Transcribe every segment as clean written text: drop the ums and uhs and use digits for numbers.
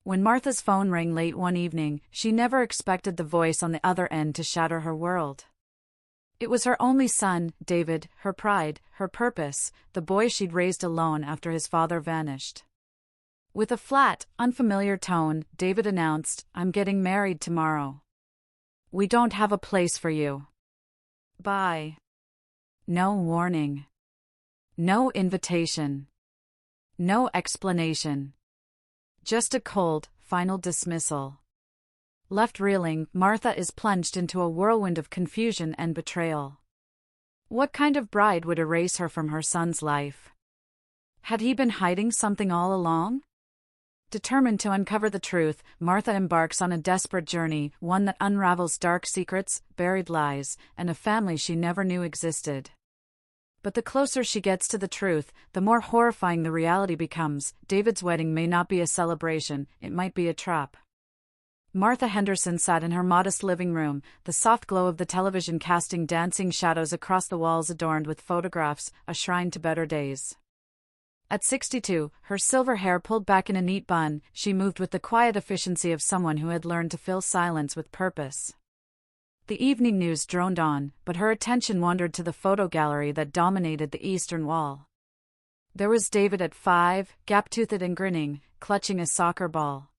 When Martha's phone rang late one evening, she never expected the voice on the other end to shatter her world. It was her only son, David, her pride, her purpose, the boy she'd raised alone after his father vanished. With a flat, unfamiliar tone, David announced, "I'm getting married tomorrow. We don't have a place for you. Bye." No warning. No invitation. No explanation. Just a cold, final dismissal. Left reeling, Martha is plunged into a whirlwind of confusion and betrayal. What kind of bride would erase her from her son's life? Had he been hiding something all along? Determined to uncover the truth, Martha embarks on a desperate journey, one that unravels dark secrets, buried lies, and a family she never knew existed. But the closer she gets to the truth, the more horrifying the reality becomes. David's wedding may not be a celebration, it might be a trap. Martha Henderson sat in her modest living room, the soft glow of the television casting dancing shadows across the walls adorned with photographs, a shrine to better days. At 62, her silver hair pulled back in a neat bun, she moved with the quiet efficiency of someone who had learned to fill silence with purpose. The evening news droned on, but her attention wandered to the photo gallery that dominated the eastern wall. There was David at 5, gap-toothed and grinning, clutching a soccer ball.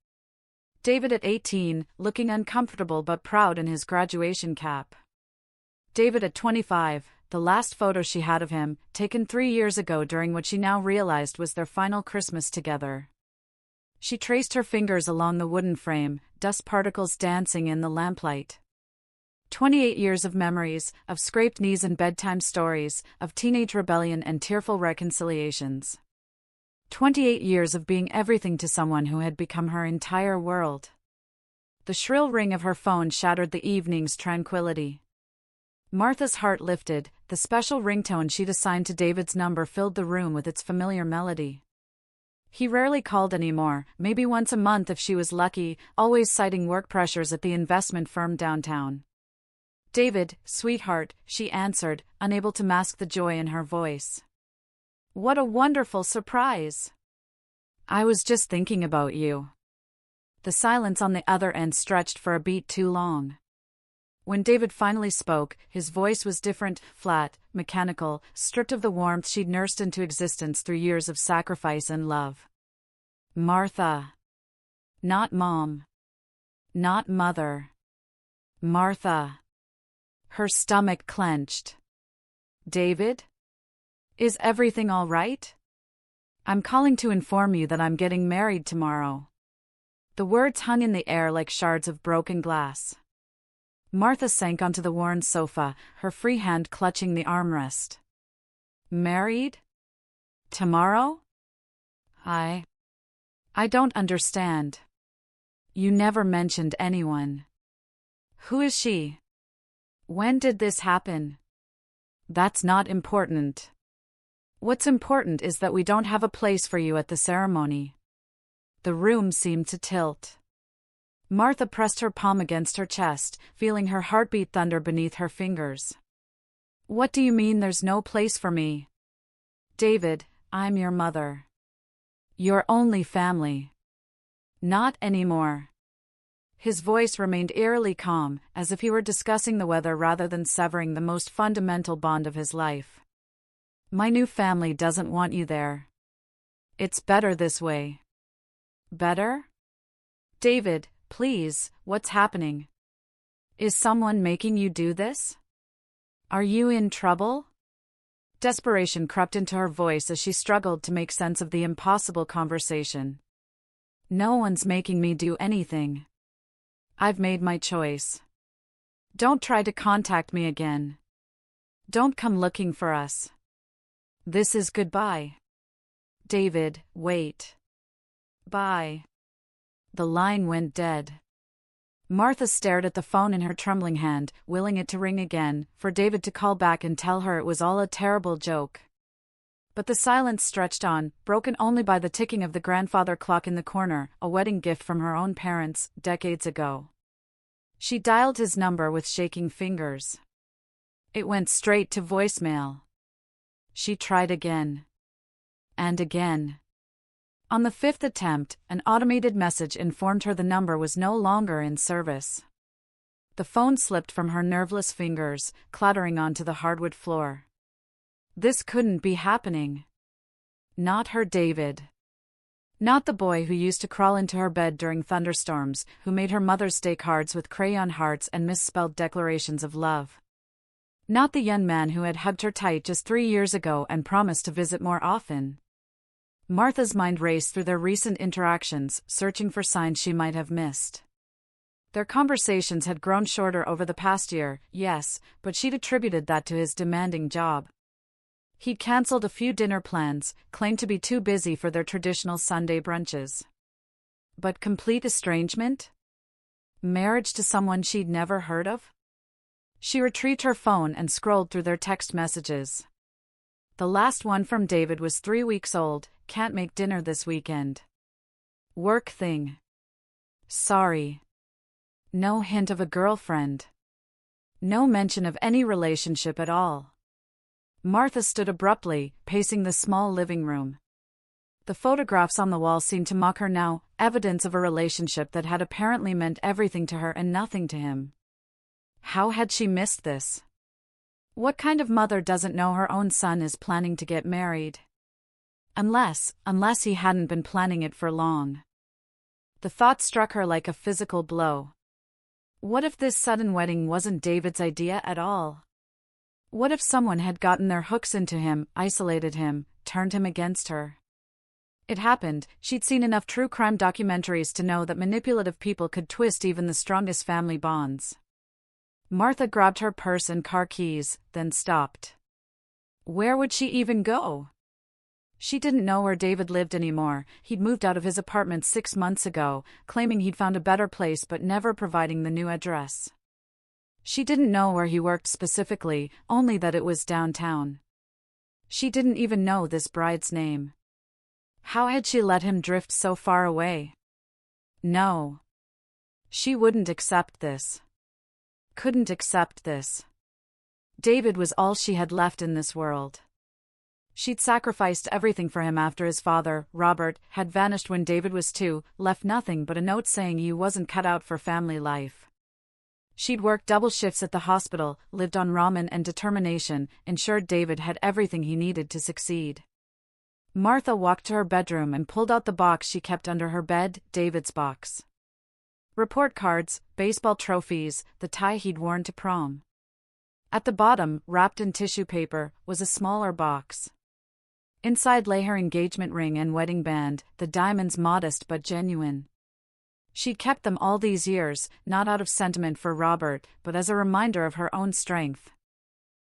David at 18, looking uncomfortable but proud in his graduation cap. David at 25, the last photo she had of him, taken 3 years ago during what she now realized was their final Christmas together. She traced her fingers along the wooden frame, dust particles dancing in the lamplight. 28 years of memories, of scraped knees and bedtime stories, of teenage rebellion and tearful reconciliations. 28 years of being everything to someone who had become her entire world. The shrill ring of her phone shattered the evening's tranquility. Martha's heart lifted, the special ringtone she'd assigned to David's number filled the room with its familiar melody. He rarely called anymore, maybe once a month if she was lucky, always citing work pressures at the investment firm downtown. "David, sweetheart," she answered, unable to mask the joy in her voice. "What a wonderful surprise! I was just thinking about you." The silence on the other end stretched for a beat too long. When David finally spoke, his voice was different, flat, mechanical, stripped of the warmth she'd nursed into existence through years of sacrifice and love. "Martha. Not Mom. Not Mother. Martha." Her stomach clenched. "David? Is everything all right? I'm calling to inform you that I'm getting married tomorrow." The words hung in the air like shards of broken glass. Martha sank onto the worn sofa, her free hand clutching the armrest. "Married? Tomorrow? I don't understand. You never mentioned anyone. Who is she? When did this happen?" "That's not important. What's important is that we don't have a place for you at the ceremony." The room seemed to tilt. Martha pressed her palm against her chest, feeling her heartbeat thunder beneath her fingers. "What do you mean there's no place for me?" "David, I'm your mother. Your only family." "Not anymore." His voice remained eerily calm, as if he were discussing the weather rather than severing the most fundamental bond of his life. "My new family doesn't want you there. It's better this way." "Better?" "David, please, what's happening? Is someone making you do this? Are you in trouble?" Desperation crept into her voice as she struggled to make sense of the impossible conversation. "No one's making me do anything. I've made my choice. Don't try to contact me again. Don't come looking for us. This is goodbye." "David, wait." "Bye." The line went dead. Martha stared at the phone in her trembling hand, willing it to ring again, for David to call back and tell her it was all a terrible joke. But the silence stretched on, broken only by the ticking of the grandfather clock in the corner, a wedding gift from her own parents, decades ago. She dialed his number with shaking fingers. It went straight to voicemail. She tried again. And again. On the fifth attempt, an automated message informed her the number was no longer in service. The phone slipped from her nerveless fingers, clattering onto the hardwood floor. This couldn't be happening. Not her David. Not the boy who used to crawl into her bed during thunderstorms, who made her Mother's Day cards with crayon hearts and misspelled declarations of love. Not the young man who had hugged her tight just 3 years ago and promised to visit more often. Martha's mind raced through their recent interactions, searching for signs she might have missed. Their conversations had grown shorter over the past year, yes, but she'd attributed that to his demanding job. He'd cancelled a few dinner plans, claimed to be too busy for their traditional Sunday brunches. But complete estrangement? Marriage to someone she'd never heard of? She retrieved her phone and scrolled through their text messages. The last one from David was 3 weeks old. Can't make dinner this weekend. Work thing. Sorry. No hint of a girlfriend. No mention of any relationship at all. Martha stood abruptly, pacing the small living room. The photographs on the wall seemed to mock her now, evidence of a relationship that had apparently meant everything to her and nothing to him. How had she missed this? What kind of mother doesn't know her own son is planning to get married? Unless he hadn't been planning it for long. The thought struck her like a physical blow. What if this sudden wedding wasn't David's idea at all? What if someone had gotten their hooks into him, isolated him, turned him against her? It happened. She'd seen enough true crime documentaries to know that manipulative people could twist even the strongest family bonds. Martha grabbed her purse and car keys, then stopped. Where would she even go? She didn't know where David lived anymore. He'd moved out of his apartment 6 months ago, claiming he'd found a better place but never providing the new address. She didn't know where he worked specifically, only that it was downtown. She didn't even know this bride's name. How had she let him drift so far away? No. She wouldn't accept this. Couldn't accept this. David was all she had left in this world. She'd sacrificed everything for him after his father, Robert, had vanished when David was 2, left nothing but a note saying he wasn't cut out for family life. She'd worked double shifts at the hospital, lived on ramen and determination, ensured David had everything he needed to succeed. Martha walked to her bedroom and pulled out the box she kept under her bed, David's box. Report cards, baseball trophies, the tie he'd worn to prom. At the bottom, wrapped in tissue paper, was a smaller box. Inside lay her engagement ring and wedding band, the diamonds modest but genuine. She'd kept them all these years, not out of sentiment for Robert, but as a reminder of her own strength.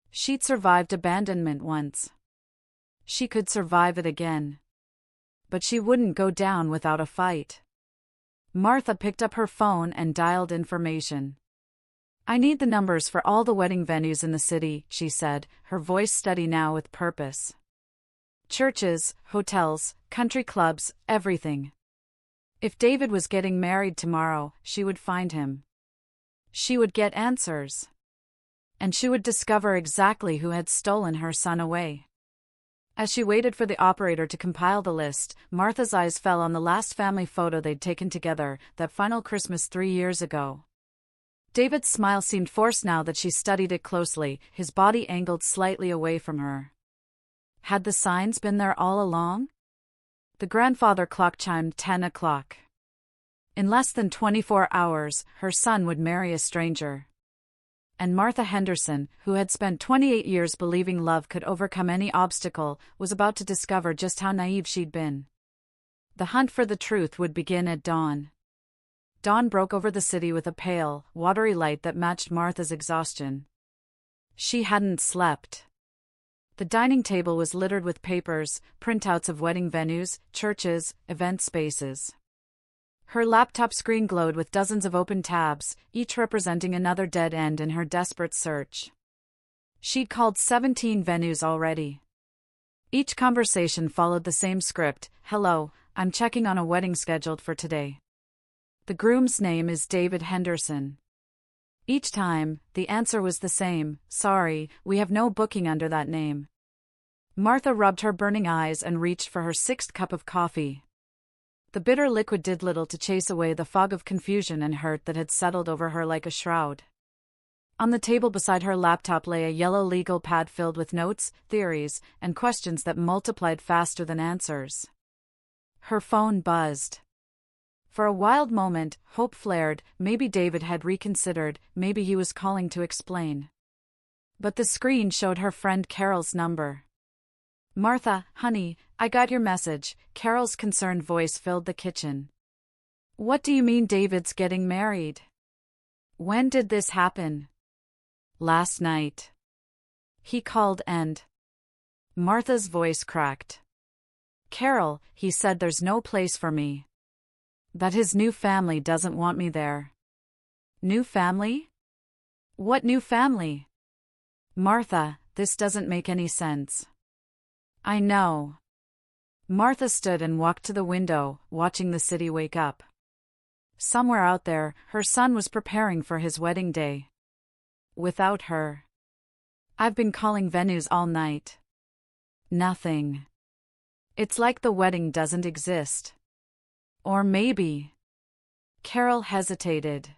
She'd survived abandonment once. She could survive it again. But she wouldn't go down without a fight. Martha picked up her phone and dialed information. I need the numbers for all the wedding venues in the city, she said, her voice steady now with purpose. Churches, hotels, country clubs, everything. If David was getting married tomorrow, she would find him. She would get answers. And she would discover exactly who had stolen her son away. As she waited for the operator to compile the list, Martha's eyes fell on the last family photo they'd taken together, that final Christmas 3 years ago. David's smile seemed forced now that she studied it closely, his body angled slightly away from her. Had the signs been there all along? The grandfather clock chimed 10 o'clock. In less than 24 hours, her son would marry a stranger. And Martha Henderson, who had spent 28 years believing love could overcome any obstacle, was about to discover just how naive she'd been. The hunt for the truth would begin at dawn. Dawn broke over the city with a pale, watery light that matched Martha's exhaustion. She hadn't slept. The dining table was littered with papers, printouts of wedding venues, churches, event spaces. Her laptop screen glowed with dozens of open tabs, each representing another dead end in her desperate search. She'd called 17 venues already. Each conversation followed the same script. Hello, I'm checking on a wedding scheduled for today. The groom's name is David Henderson. Each time, the answer was the same. Sorry, we have no booking under that name. Martha rubbed her burning eyes and reached for her 6th cup of coffee. The bitter liquid did little to chase away the fog of confusion and hurt that had settled over her like a shroud. On the table beside her laptop lay a yellow legal pad filled with notes, theories, and questions that multiplied faster than answers. Her phone buzzed. For a wild moment, hope flared. Maybe David had reconsidered, maybe he was calling to explain. But the screen showed her friend Carol's number. "Martha, honey, I got your message." Carol's concerned voice filled the kitchen. "What do you mean David's getting married? When did this happen?" "Last night. He called and..." Martha's voice cracked. "Carol, he said there's no place for me. That his new family doesn't want me there." "New family? What new family?" "Martha, this doesn't make any sense." "I know." Martha stood and walked to the window, watching the city wake up. Somewhere out there, her son was preparing for his wedding day. Without her. "I've been calling venues all night. Nothing. It's like the wedding doesn't exist. Or maybe..." Carol hesitated.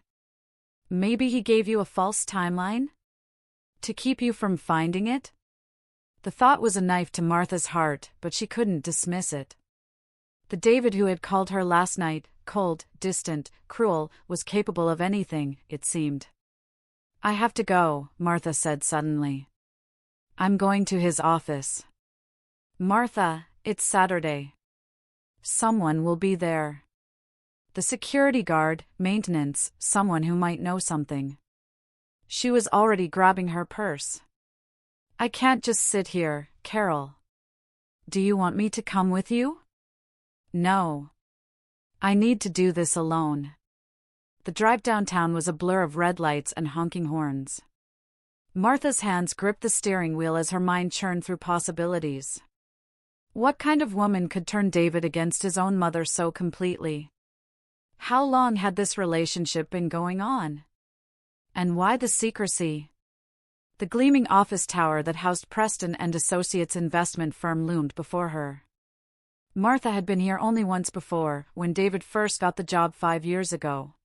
"Maybe he gave you a false timeline? To keep you from finding it?" The thought was a knife to Martha's heart, but she couldn't dismiss it. The David who had called her last night, cold, distant, cruel, was capable of anything, it seemed. "I have to go," Martha said suddenly. "I'm going to his office." "Martha, it's Saturday. Someone will be there. The security guard, maintenance, someone who might know something." She was already grabbing her purse. "I can't just sit here, Carol. Do you want me to come with you?" "No. I need to do this alone." The drive downtown was a blur of red lights and honking horns. Martha's hands gripped the steering wheel as her mind churned through possibilities. What kind of woman could turn David against his own mother so completely? How long had this relationship been going on? And why the secrecy? The gleaming office tower that housed Preston and Associates investment firm loomed before her. Martha had been here only once before, when David first got the job 5 years ago.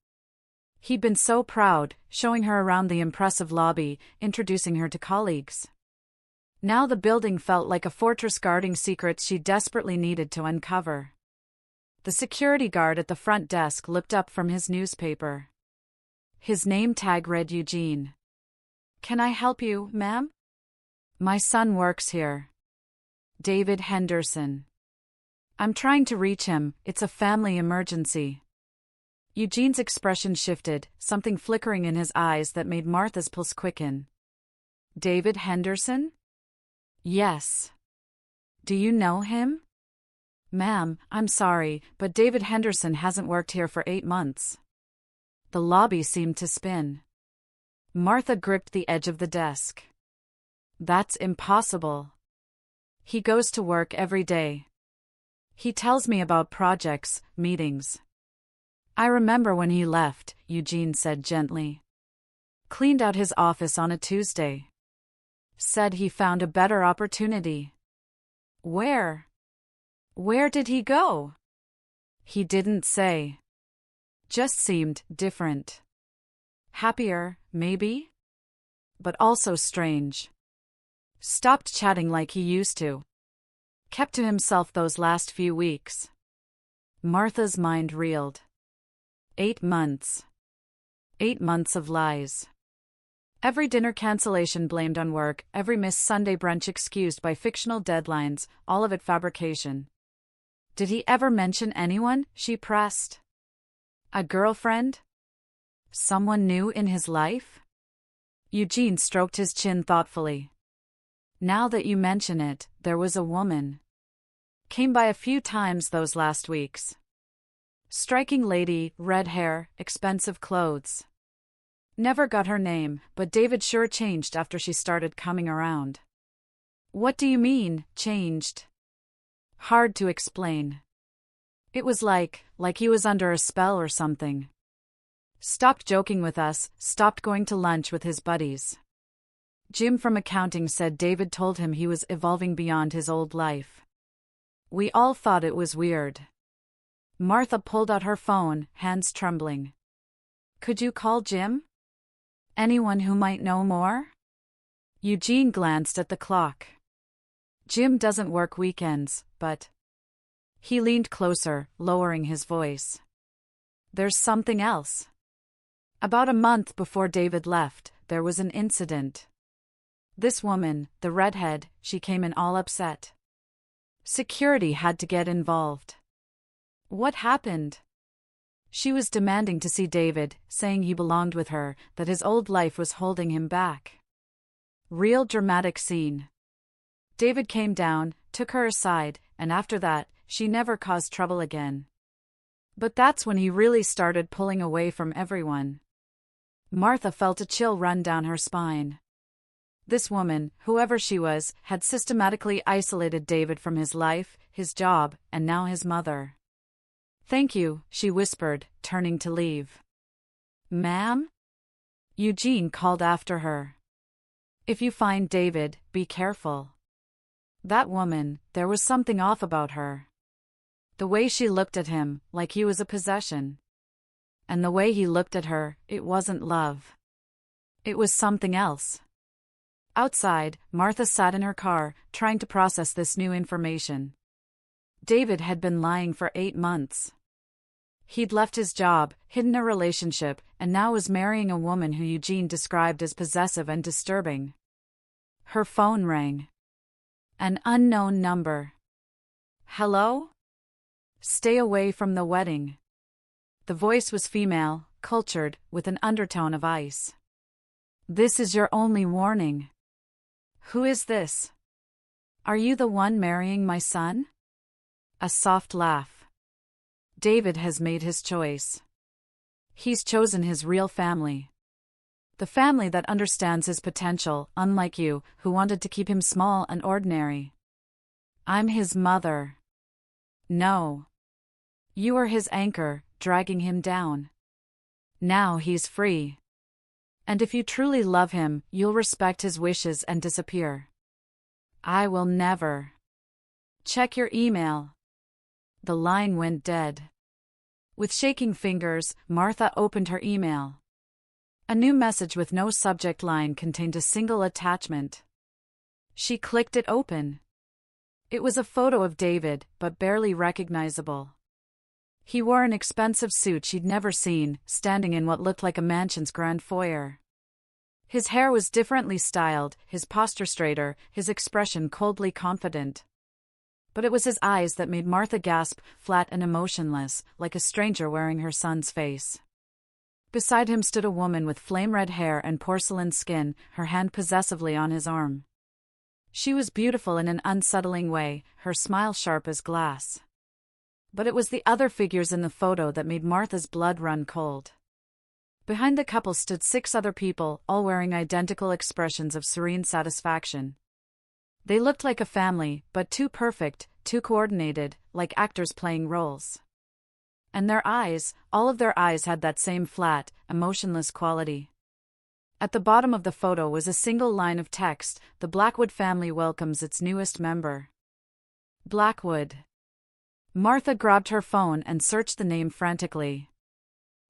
He'd been so proud, showing her around the impressive lobby, introducing her to colleagues. Now the building felt like a fortress guarding secrets she desperately needed to uncover. The security guard at the front desk looked up from his newspaper. His name tag read Eugene. "Can I help you, ma'am?" "My son works here. David Henderson. I'm trying to reach him, it's a family emergency." Eugene's expression shifted, something flickering in his eyes that made Martha's pulse quicken. "David Henderson?" "Yes." "Do you know him?" "Ma'am, I'm sorry, but David Henderson hasn't worked here for 8 months." The lobby seemed to spin. Martha gripped the edge of the desk. "That's impossible. He goes to work every day. He tells me about projects, meetings." "I remember when he left," Eugene said gently. "Cleaned out his office on a Tuesday. Said he found a better opportunity." "Where? Where did he go?" "He didn't say. Just seemed different. Happier, maybe? But also strange. Stopped chatting like he used to. Kept to himself those last few weeks." Martha's mind reeled. 8 months. 8 months of lies. Every dinner cancellation blamed on work, every missed Sunday brunch excused by fictional deadlines, all of it fabrication. Did he ever mention anyone? She pressed. A girlfriend? Someone new in his life? Eugene stroked his chin thoughtfully. "Now that you mention it, there was a woman. Came by a few times those last weeks. Striking lady, red hair, expensive clothes. Never got her name, but David sure changed after she started coming around." "What do you mean, changed?" "Hard to explain. It was like he was under a spell or something. Stopped joking with us, stopped going to lunch with his buddies. Jim from accounting said David told him he was evolving beyond his old life. We all thought it was weird. Martha pulled out her phone, hands trembling. Could you call Jim? Anyone who might know more? Eugene glanced at the clock. Jim doesn't work weekends, but... He leaned closer, lowering his voice. There's something else. About a month before David left, there was an incident. This woman, the redhead, she came in all upset. Security had to get involved. What happened? She was demanding to see David, saying he belonged with her, that his old life was holding him back. Real dramatic scene. David came down, took her aside, and after that, she never caused trouble again. But that's when he really started pulling away from everyone. Martha felt a chill run down her spine. This woman, whoever she was, had systematically isolated David from his life, his job, and now his mother. Thank you, she whispered, turning to leave. Ma'am? Eugene called after her. If you find David, be careful. That woman, there was something off about her. The way she looked at him, like he was a possession. And the way he looked at her, it wasn't love. It was something else. Outside, Martha sat in her car, trying to process this new information. David had been lying for 8 months. He'd left his job, hidden a relationship, and now was marrying a woman who Eugene described as possessive and disturbing. Her phone rang. An unknown number. Hello? Stay away from the wedding. The voice was female, cultured, with an undertone of ice. This is your only warning. Who is this? Are you the one marrying my son? A soft laugh. David has made his choice. He's chosen his real family. The family that understands his potential, unlike you, who wanted to keep him small and ordinary. I'm his mother. No. You are his anchor, dragging him down. Now he's free. And if you truly love him, you'll respect his wishes and disappear. I will never. Check your email. The line went dead. With shaking fingers, Martha opened her email. A new message with no subject line contained a single attachment. She clicked it open. It was a photo of David, but barely recognizable. He wore an expensive suit she'd never seen, standing in what looked like a mansion's grand foyer. His hair was differently styled, his posture straighter, his expression coldly confident. But it was his eyes that made Martha gasp, flat and emotionless, like a stranger wearing her son's face. Beside him stood a woman with flame-red hair and porcelain skin, her hand possessively on his arm. She was beautiful in an unsettling way, her smile sharp as glass. But it was the other figures in the photo that made Martha's blood run cold. Behind the couple stood 6 other people, all wearing identical expressions of serene satisfaction. They looked like a family, but too perfect, too coordinated, like actors playing roles. And their eyes, all of their eyes had that same flat, emotionless quality. At the bottom of the photo was a single line of text: "The Blackwood family welcomes its newest member." Blackwood. Martha grabbed her phone and searched the name frantically.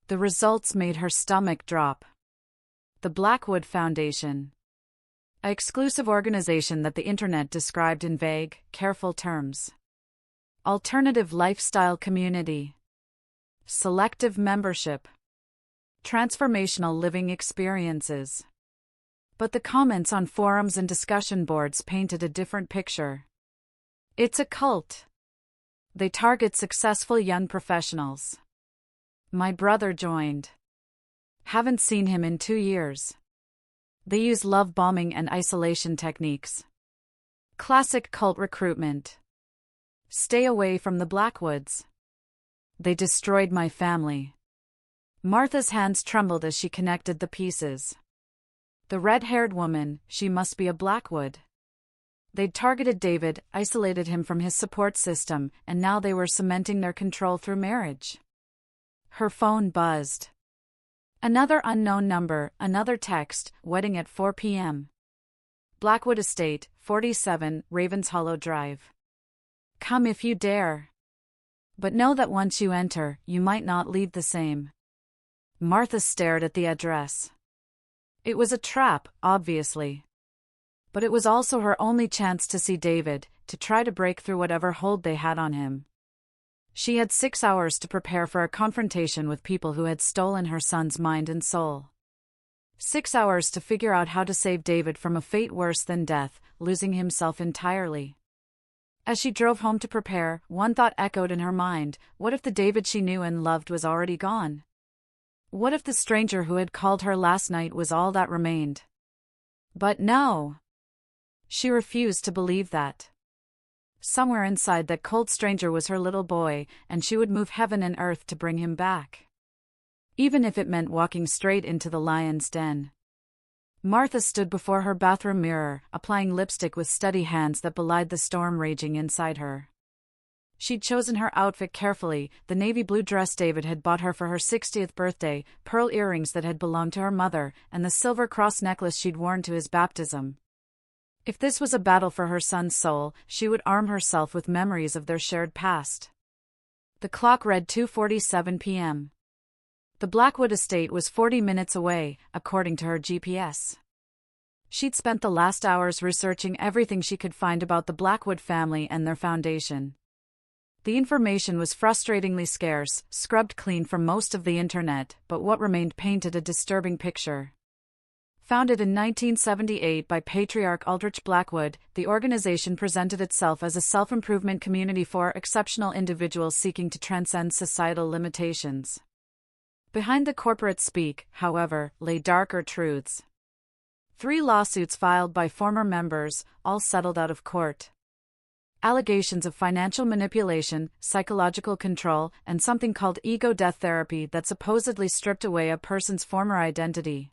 The results made her stomach drop. The Blackwood Foundation. An exclusive organization that the internet described in vague, careful terms. Alternative lifestyle community. Selective membership. Transformational living experiences. But the comments on forums and discussion boards painted a different picture. It's a cult. They target successful young professionals. My brother joined. Haven't seen him in 2 years. They use love bombing and isolation techniques. Classic cult recruitment. Stay away from the Blackwoods. They destroyed my family. Martha's hands trembled as she connected the pieces. The red-haired woman, she must be a Blackwood. They'd targeted David, isolated him from his support system, and now they were cementing their control through marriage. Her phone buzzed. Another unknown number, another text: wedding at 4 p.m. Blackwood Estate, 47, Ravens Hollow Drive. Come if you dare. But know that once you enter, you might not leave the same. Martha stared at the address. It was a trap, obviously. But it was also her only chance to see David, to try to break through whatever hold they had on him. She had 6 hours to prepare for a confrontation with people who had stolen her son's mind and soul. 6 hours to figure out how to save David from a fate worse than death, losing himself entirely. As she drove home to prepare, one thought echoed in her mind: what if the David she knew and loved was already gone? What if the stranger who had called her last night was all that remained? But no. She refused to believe that. Somewhere inside that cold stranger was her little boy, and she would move heaven and earth to bring him back. Even if it meant walking straight into the lion's den. Martha stood before her bathroom mirror, applying lipstick with steady hands that belied the storm raging inside her. She'd chosen her outfit carefully, the navy blue dress David had bought her for her 60th birthday, pearl earrings that had belonged to her mother, and the silver cross necklace she'd worn to his baptism. If this was a battle for her son's soul, she would arm herself with memories of their shared past. The clock read 2:47 p.m. The Blackwood estate was 40 minutes away, according to her GPS. She'd spent the last hours researching everything she could find about the Blackwood family and their foundation. The information was frustratingly scarce, scrubbed clean from most of the internet, but what remained painted a disturbing picture. Founded in 1978 by patriarch Aldrich Blackwood, the organization presented itself as a self-improvement community for exceptional individuals seeking to transcend societal limitations. Behind the corporate speak, however, lay darker truths. 3 lawsuits filed by former members, all settled out of court. Allegations of financial manipulation, psychological control, and something called ego death therapy that supposedly stripped away a person's former identity.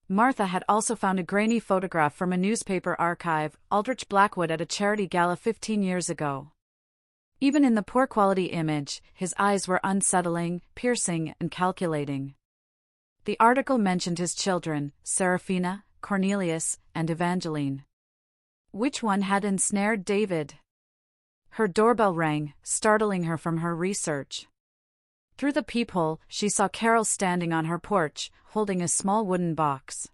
Martha had also found a grainy photograph from a newspaper archive, Aldrich Blackwood at a charity gala 15 years ago. Even in the poor quality image, his eyes were unsettling, piercing, and calculating. The article mentioned his children, Serafina, Cornelius, and Evangeline. Which one had ensnared David? Her doorbell rang, startling her from her research. Through the peephole, she saw Carol standing on her porch, holding a small wooden box.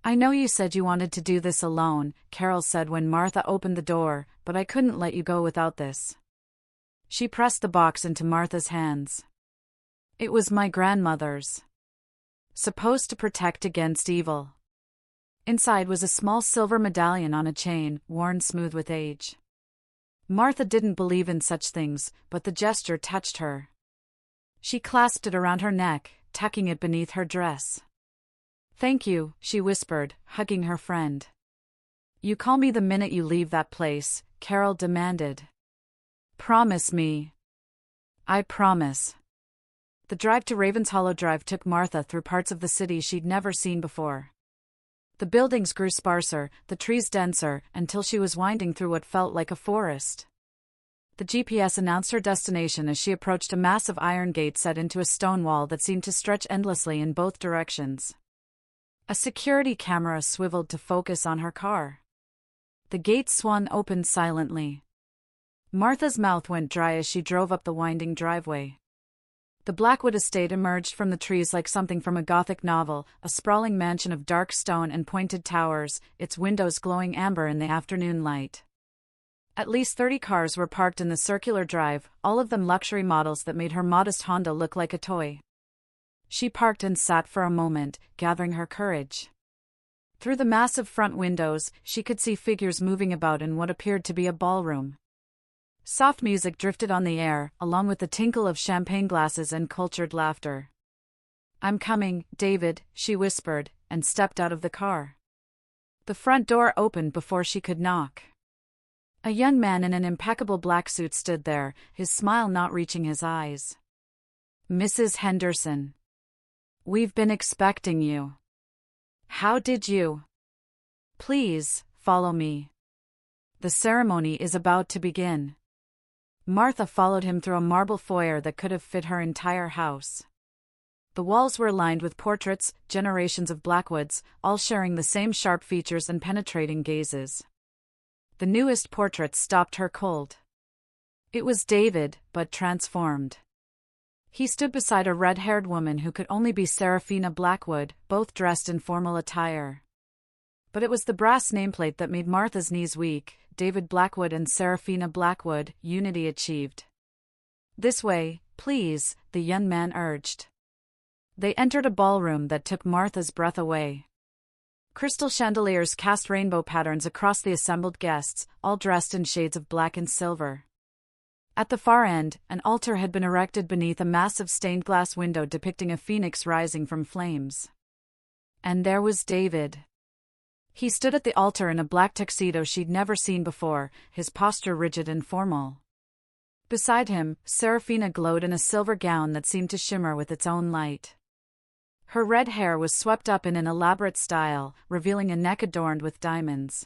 "I know you said you wanted to do this alone," Carol said when Martha opened the door, "but I couldn't let you go without this." She pressed the box into Martha's hands. It was my grandmother's. Supposed to protect against evil. Inside was a small silver medallion on a chain, worn smooth with age. Martha didn't believe in such things, but the gesture touched her. She clasped it around her neck, tucking it beneath her dress. "Thank you," she whispered, hugging her friend. "You call me the minute you leave that place," Carol demanded. "Promise me." "I promise." The drive to Ravenshollow Drive took Martha through parts of the city she'd never seen before. The buildings grew sparser, the trees denser, until she was winding through what felt like a forest. The GPS announced her destination as she approached a massive iron gate set into a stone wall that seemed to stretch endlessly in both directions. A security camera swiveled to focus on her car. The gate swung open silently. Martha's mouth went dry as she drove up the winding driveway. The Blackwood estate emerged from the trees like something from a Gothic novel, a sprawling mansion of dark stone and pointed towers, its windows glowing amber in the afternoon light. At least 30 cars were parked in the circular drive, all of them luxury models that made her modest Honda look like a toy. She parked and sat for a moment, gathering her courage. Through the massive front windows, she could see figures moving about in what appeared to be a ballroom. Soft music drifted on the air, along with the tinkle of champagne glasses and cultured laughter. "I'm coming, David," she whispered, and stepped out of the car. The front door opened before she could knock. A young man in an impeccable black suit stood there, his smile not reaching his eyes. "Mrs. Henderson. We've been expecting you. How did you? Please, follow me. The ceremony is about to begin." Martha followed him through a marble foyer that could have fit her entire house. The walls were lined with portraits, generations of Blackwoods, all sharing the same sharp features and penetrating gazes. The newest portrait stopped her cold. It was David, but transformed. He stood beside a red-haired woman who could only be Seraphina Blackwood, both dressed in formal attire. But it was the brass nameplate that made Martha's knees weak. David Blackwood and Seraphina Blackwood, unity achieved. "This way, please," the young man urged. They entered a ballroom that took Martha's breath away. Crystal chandeliers cast rainbow patterns across the assembled guests, all dressed in shades of black and silver. At the far end, an altar had been erected beneath a massive stained glass window depicting a phoenix rising from flames. And there was David. He stood at the altar in a black tuxedo she'd never seen before, his posture rigid and formal. Beside him, Seraphina glowed in a silver gown that seemed to shimmer with its own light. Her red hair was swept up in an elaborate style, revealing a neck adorned with diamonds.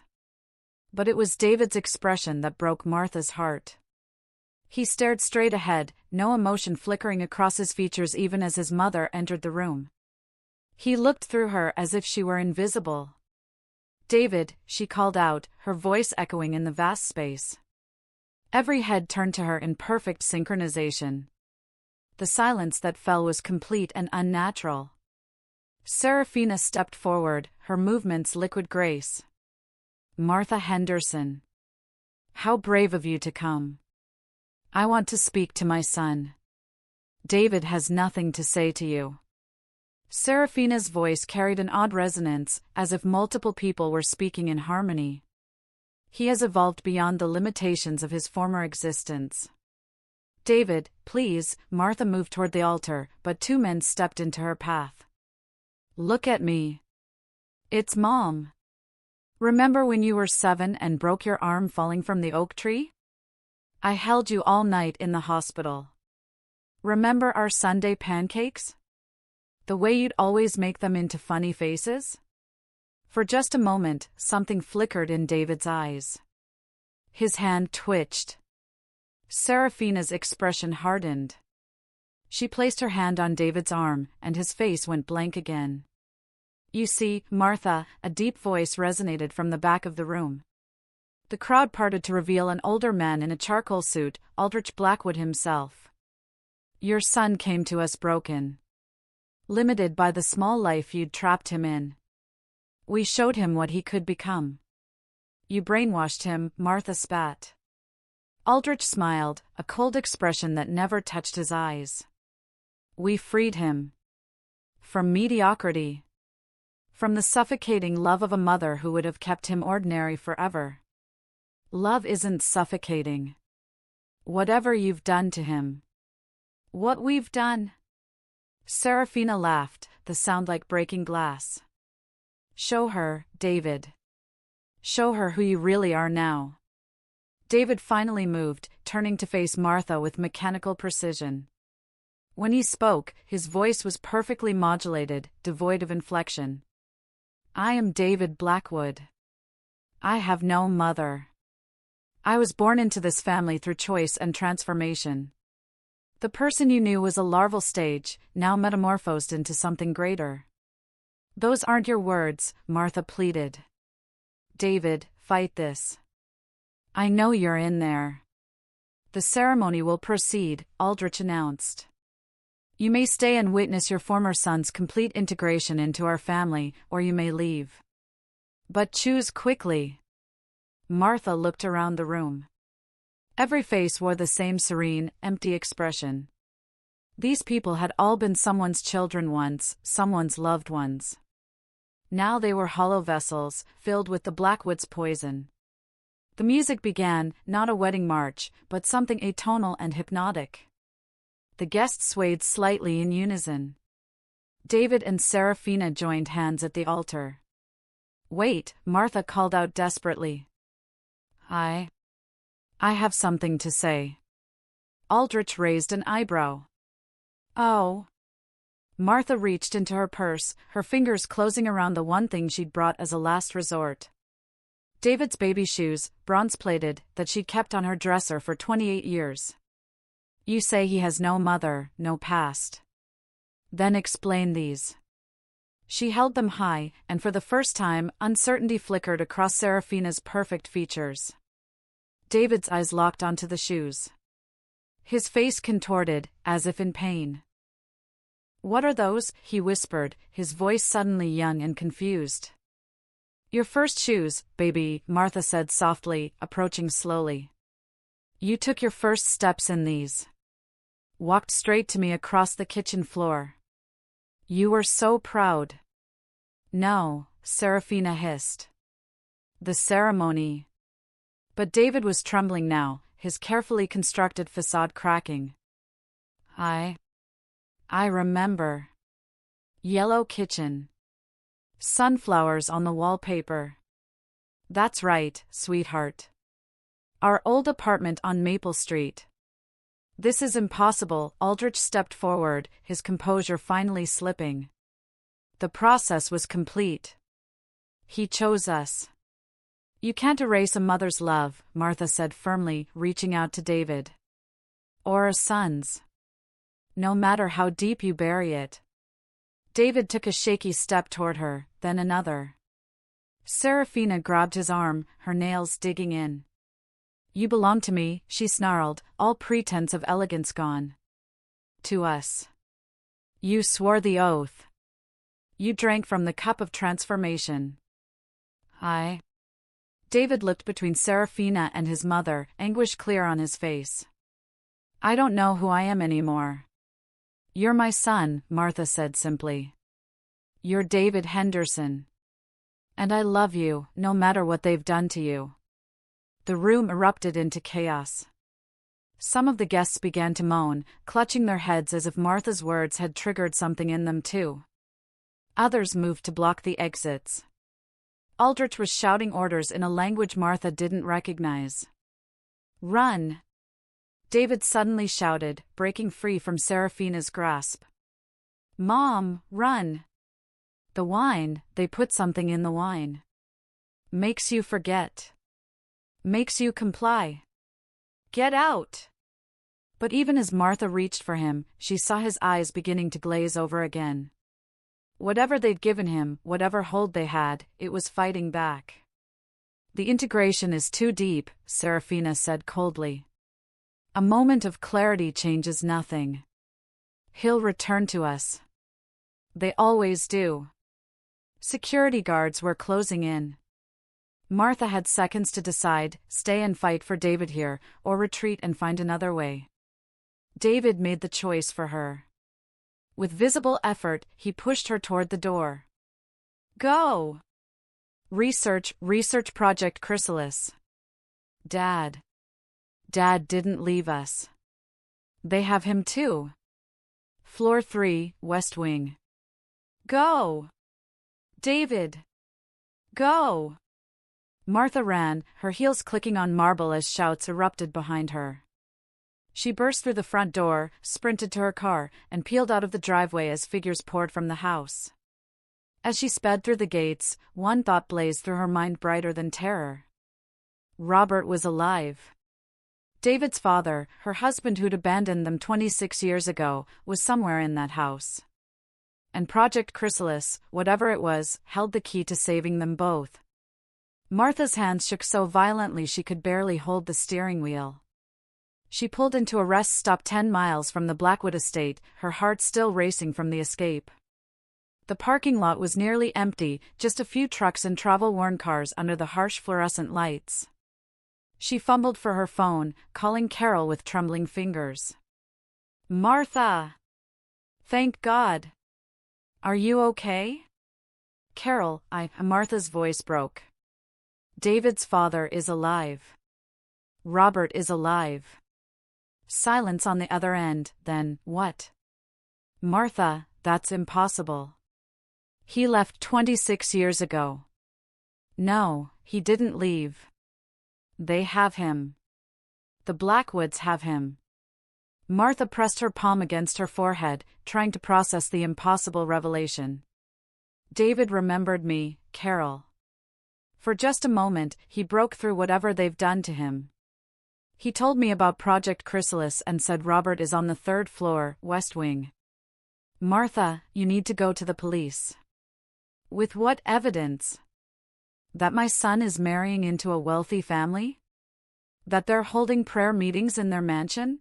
But it was David's expression that broke Martha's heart. He stared straight ahead, no emotion flickering across his features even as his mother entered the room. He looked through her as if she were invisible. "David," she called out, her voice echoing in the vast space. Every head turned to her in perfect synchronization. The silence that fell was complete and unnatural. Seraphina stepped forward, her movements liquid grace. "Martha Henderson. How brave of you to come. I want to speak to my son. David has nothing to say to you." Seraphina's voice carried an odd resonance, as if multiple people were speaking in harmony. "He has evolved beyond the limitations of his former existence." "David, please," Martha moved toward the altar, but two men stepped into her path. "Look at me. It's Mom. Remember when you were 7 and broke your arm falling from the oak tree? I held you all night in the hospital. Remember our Sunday pancakes? The way you'd always make them into funny faces?" For just a moment, something flickered in David's eyes. His hand twitched. Seraphina's expression hardened. She placed her hand on David's arm, and his face went blank again. "You see, Martha," a deep voice resonated from the back of the room. The crowd parted to reveal an older man in a charcoal suit, Aldrich Blackwood himself. "Your son came to us broken. Limited by the small life you'd trapped him in. We showed him what he could become. You brainwashed him," Martha spat. Aldrich smiled, a cold expression that never touched his eyes. "We freed him. From mediocrity. From the suffocating love of a mother who would have kept him ordinary forever. Love isn't suffocating. Whatever you've done to him." "What we've done?" Seraphina laughed, the sound like breaking glass. "Show her, David. Show her who you really are now." David finally moved, turning to face Martha with mechanical precision. When he spoke, his voice was perfectly modulated, devoid of inflection. "I am David Blackwood. I have no mother. I was born into this family through choice and transformation. The person you knew was a larval stage, now metamorphosed into something greater." "Those aren't your words," Martha pleaded. "David, fight this. I know you're in there." "The ceremony will proceed," Aldrich announced. "You may stay and witness your former son's complete integration into our family, or you may leave. But choose quickly." Martha looked around the room. Every face wore the same serene, empty expression. These people had all been someone's children once, someone's loved ones. Now they were hollow vessels, filled with the Blackwood's poison. The music began, not a wedding march, but something atonal and hypnotic. The guests swayed slightly in unison. David and Seraphina joined hands at the altar. "Wait," Martha called out desperately. I have something to say." Aldrich raised an eyebrow. "Oh." Martha reached into her purse, her fingers closing around the one thing she'd brought as a last resort. David's baby shoes, bronze-plated, that she'd kept on her dresser for 28 years. "You say he has no mother, no past. Then explain these." She held them high, and for the first time, uncertainty flickered across Seraphina's perfect features. David's eyes locked onto the shoes. His face contorted, as if in pain. "What are those?" he whispered, his voice suddenly young and confused. "Your first shoes, baby," Martha said softly, approaching slowly. "You took your first steps in these. Walked straight to me across the kitchen floor. You were so proud." "No," Serafina hissed. "The ceremony." But David was trembling now, his carefully constructed facade cracking. I remember. Yellow kitchen. Sunflowers on the wallpaper. That's right, sweetheart. Our old apartment on Maple Street. This is impossible. Aldrich stepped forward, his composure finally slipping. The process was complete. He chose us. You can't erase a mother's love, Martha said firmly, reaching out to David. Or a son's. No matter how deep you bury it. David took a shaky step toward her, then another. Serafina grabbed his arm, her nails digging in. You belong to me, she snarled, all pretense of elegance gone. To us. You swore the oath. You drank from the cup of transformation. David looked between Serafina and his mother, anguish clear on his face. I don't know who I am anymore. You're my son, Martha said simply. You're David Henderson. And I love you, no matter what they've done to you. The room erupted into chaos. Some of the guests began to moan, clutching their heads as if Martha's words had triggered something in them too. Others moved to block the exits. Aldrich was shouting orders in a language Martha didn't recognize. Run! David suddenly shouted, breaking free from Serafina's grasp. Mom, run! The wine, they put something in the wine. Makes you forget. Makes you comply. Get out! But even as Martha reached for him, she saw his eyes beginning to glaze over again. Whatever they'd given him, whatever hold they had, it was fighting back. The integration is too deep, Serafina said coldly. A moment of clarity changes nothing. He'll return to us. They always do. Security guards were closing in. Martha had seconds to decide, stay and fight for David here, or retreat and find another way. David made the choice for her. With visible effort, he pushed her toward the door. Go! Research Project Chrysalis. Dad didn't leave us. They have him too. Floor 3, West Wing. Go! David! Go! Martha ran, her heels clicking on marble as shouts erupted behind her. She burst through the front door, sprinted to her car, and peeled out of the driveway as figures poured from the house. As she sped through the gates, one thought blazed through her mind brighter than terror. Robert was alive. David's father, her husband who'd abandoned them 26 years ago, was somewhere in that house. And Project Chrysalis, whatever it was, held the key to saving them both. Martha's hands shook so violently she could barely hold the steering wheel. She pulled into a rest stop 10 miles from the Blackwood estate, her heart still racing from the escape. The parking lot was nearly empty, just a few trucks and travel-worn cars under the harsh fluorescent lights. She fumbled for her phone, calling Carol with trembling fingers. Martha! Thank God! Are you okay? Carol, Martha's voice broke. David's father is alive. Robert is alive. Silence on the other end, then, what? Martha, that's impossible. He left 26 years ago. No, he didn't leave. They have him. The Blackwoods have him. Martha pressed her palm against her forehead, trying to process the impossible revelation. David remembered me, Carol. For just a moment, he broke through whatever they've done to him. He told me about Project Chrysalis and said Robert is on the 3rd floor, West Wing. Martha, you need to go to the police. With what evidence? That my son is marrying into a wealthy family? That they're holding prayer meetings in their mansion?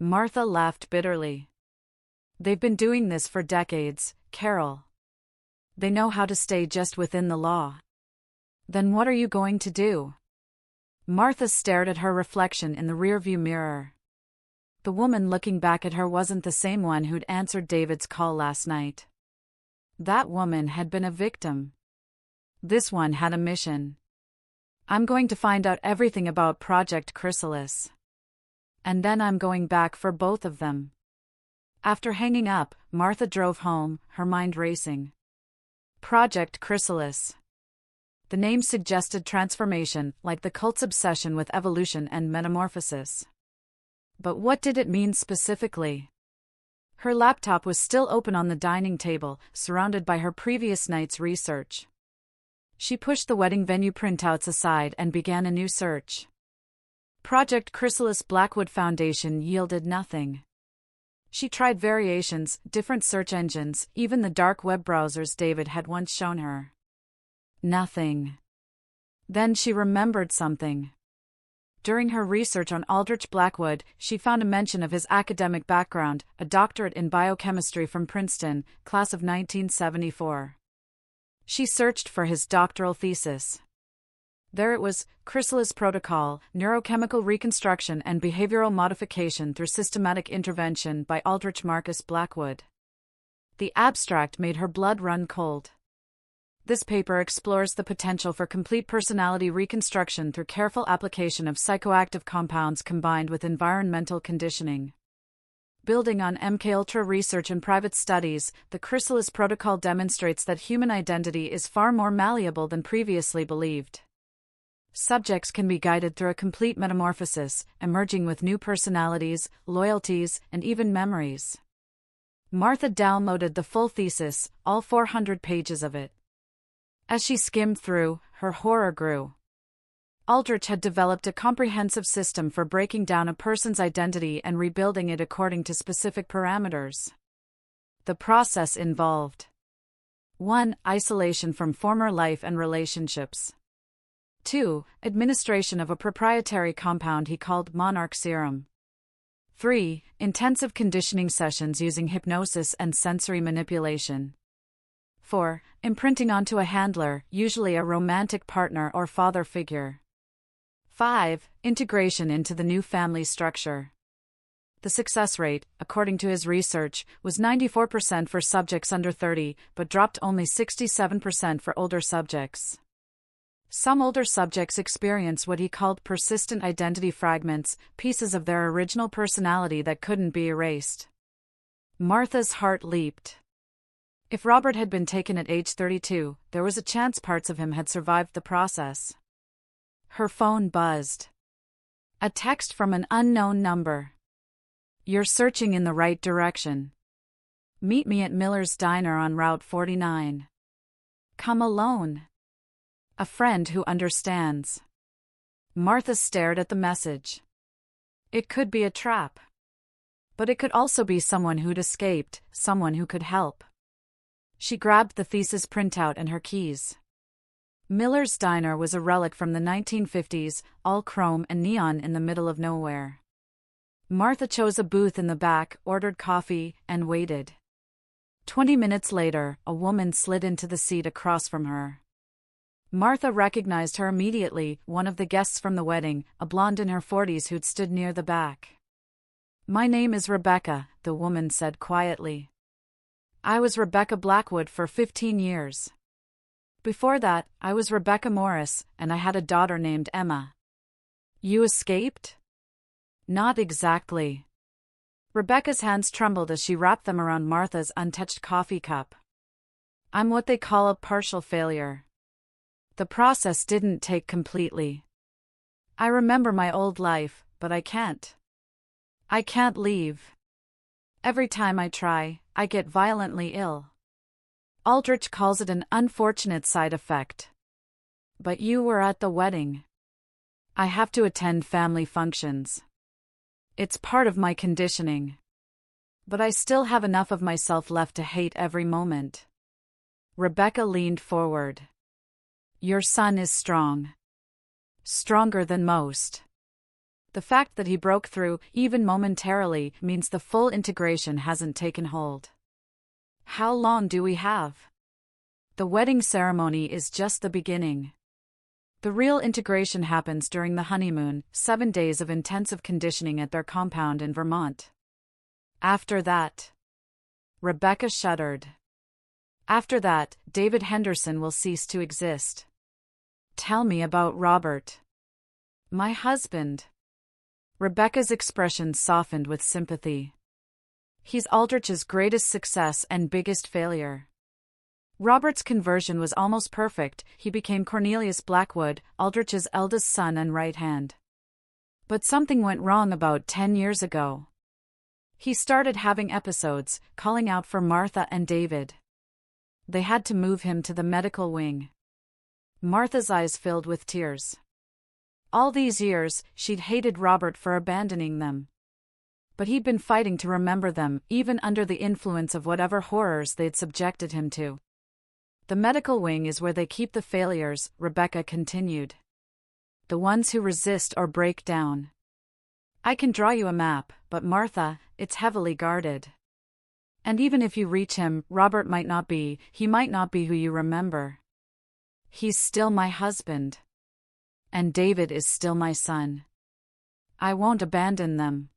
Martha laughed bitterly. They've been doing this for decades, Carol. They know how to stay just within the law. Then what are you going to do? Martha stared at her reflection in the rearview mirror. The woman looking back at her wasn't the same one who'd answered David's call last night. That woman had been a victim. This one had a mission. I'm going to find out everything about Project Chrysalis. And then I'm going back for both of them. After hanging up, Martha drove home, her mind racing. Project Chrysalis. The name suggested transformation, like the cult's obsession with evolution and metamorphosis. But what did it mean specifically? Her laptop was still open on the dining table, surrounded by her previous night's research. She pushed the wedding venue printouts aside and began a new search. Project Chrysalis Blackwood Foundation yielded nothing. She tried variations, different search engines, even the dark web browsers David had once shown her. Nothing. Then she remembered something. During her research on Aldrich Blackwood, she found a mention of his academic background, a doctorate in biochemistry from Princeton, class of 1974. She searched for his doctoral thesis. There it was, Chrysalis Protocol, Neurochemical Reconstruction and Behavioral Modification Through Systematic Intervention by Aldrich Marcus Blackwood. The abstract made her blood run cold. This paper explores the potential for complete personality reconstruction through careful application of psychoactive compounds combined with environmental conditioning. Building on MKUltra research and private studies, the Chrysalis Protocol demonstrates that human identity is far more malleable than previously believed. Subjects can be guided through a complete metamorphosis, emerging with new personalities, loyalties, and even memories. Martha downloaded the full thesis, all 400 pages of it. As she skimmed through, her horror grew. Aldrich had developed a comprehensive system for breaking down a person's identity and rebuilding it according to specific parameters. The process involved 1. Isolation from former life and relationships. 2. Administration of a proprietary compound he called Monarch Serum. 3. Intensive conditioning sessions using hypnosis and sensory manipulation. 4. Imprinting onto a handler, usually a romantic partner or father figure. 5. Integration into the new family structure. The success rate, according to his research, was 94% for subjects under 30, but dropped only 67% for older subjects. Some older subjects experience what he called persistent identity fragments, pieces of their original personality that couldn't be erased. Martha's heart leaped. If Robert had been taken at age 32, there was a chance parts of him had survived the process. Her phone buzzed. A text from an unknown number. You're searching in the right direction. Meet me at Miller's Diner on Route 49. Come alone. A friend who understands. Martha stared at the message. It could be a trap. But it could also be someone who'd escaped, someone who could help. She grabbed the thesis printout and her keys. Miller's Diner was a relic from the 1950s, all chrome and neon in the middle of nowhere. Martha chose a booth in the back, ordered coffee, and waited. 20 minutes later, a woman slid into the seat across from her. Martha recognized her immediately, one of the guests from the wedding, a blonde in her 40s who'd stood near the back. My name is Rebecca, the woman said quietly. I was Rebecca Blackwood for 15 years. Before that, I was Rebecca Morris, and I had a daughter named Emma. You escaped? Not exactly. Rebecca's hands trembled as she wrapped them around Martha's untouched coffee cup. I'm what they call a partial failure. The process didn't take completely. I remember my old life, but I can't. I can't leave. Every time I try, I get violently ill. Aldrich calls it an unfortunate side effect. But you were at the wedding. I have to attend family functions. It's part of my conditioning. But I still have enough of myself left to hate every moment. Rebecca leaned forward. Your son is strong. Stronger than most. The fact that he broke through, even momentarily, means the full integration hasn't taken hold. How long do we have? The wedding ceremony is just the beginning. The real integration happens during the honeymoon, 7 days of intensive conditioning at their compound in Vermont. After that, Rebecca shuddered. After that, David Henderson will cease to exist. Tell me about Robert. My husband. Rebecca's expression softened with sympathy. He's Aldrich's greatest success and biggest failure. Robert's conversion was almost perfect. He became Cornelius Blackwood, Aldrich's eldest son and right hand. But something went wrong about 10 years ago. He started having episodes, calling out for Martha and David. They had to move him to the medical wing. Martha's eyes filled with tears. All these years, she'd hated Robert for abandoning them. But he'd been fighting to remember them, even under the influence of whatever horrors they'd subjected him to. The medical wing is where they keep the failures, Rebecca continued. The ones who resist or break down. I can draw you a map, but Martha, it's heavily guarded. And even if you reach him, Robert might not be, he might not be who you remember. He's still my husband. And David is still my son. I won't abandon them.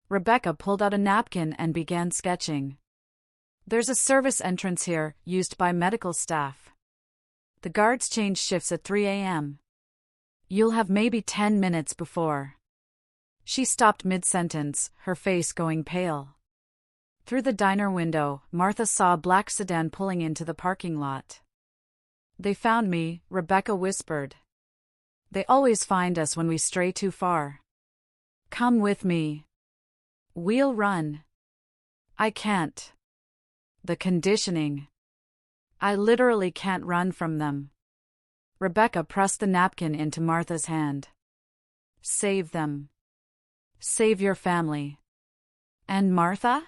Rebecca pulled out a napkin and began sketching. There's a service entrance here, used by medical staff. The guards change shifts at 3 a.m. You'll have maybe 10 minutes before. She stopped mid-sentence, her face going pale. Through the diner window, Martha saw a black sedan pulling into the parking lot. They found me, Rebecca whispered. They always find us when we stray too far. Come with me. We'll run. I can't. The conditioning. I literally can't run from them. Rebecca pressed the napkin into Martha's hand. Save them. Save your family. And Martha?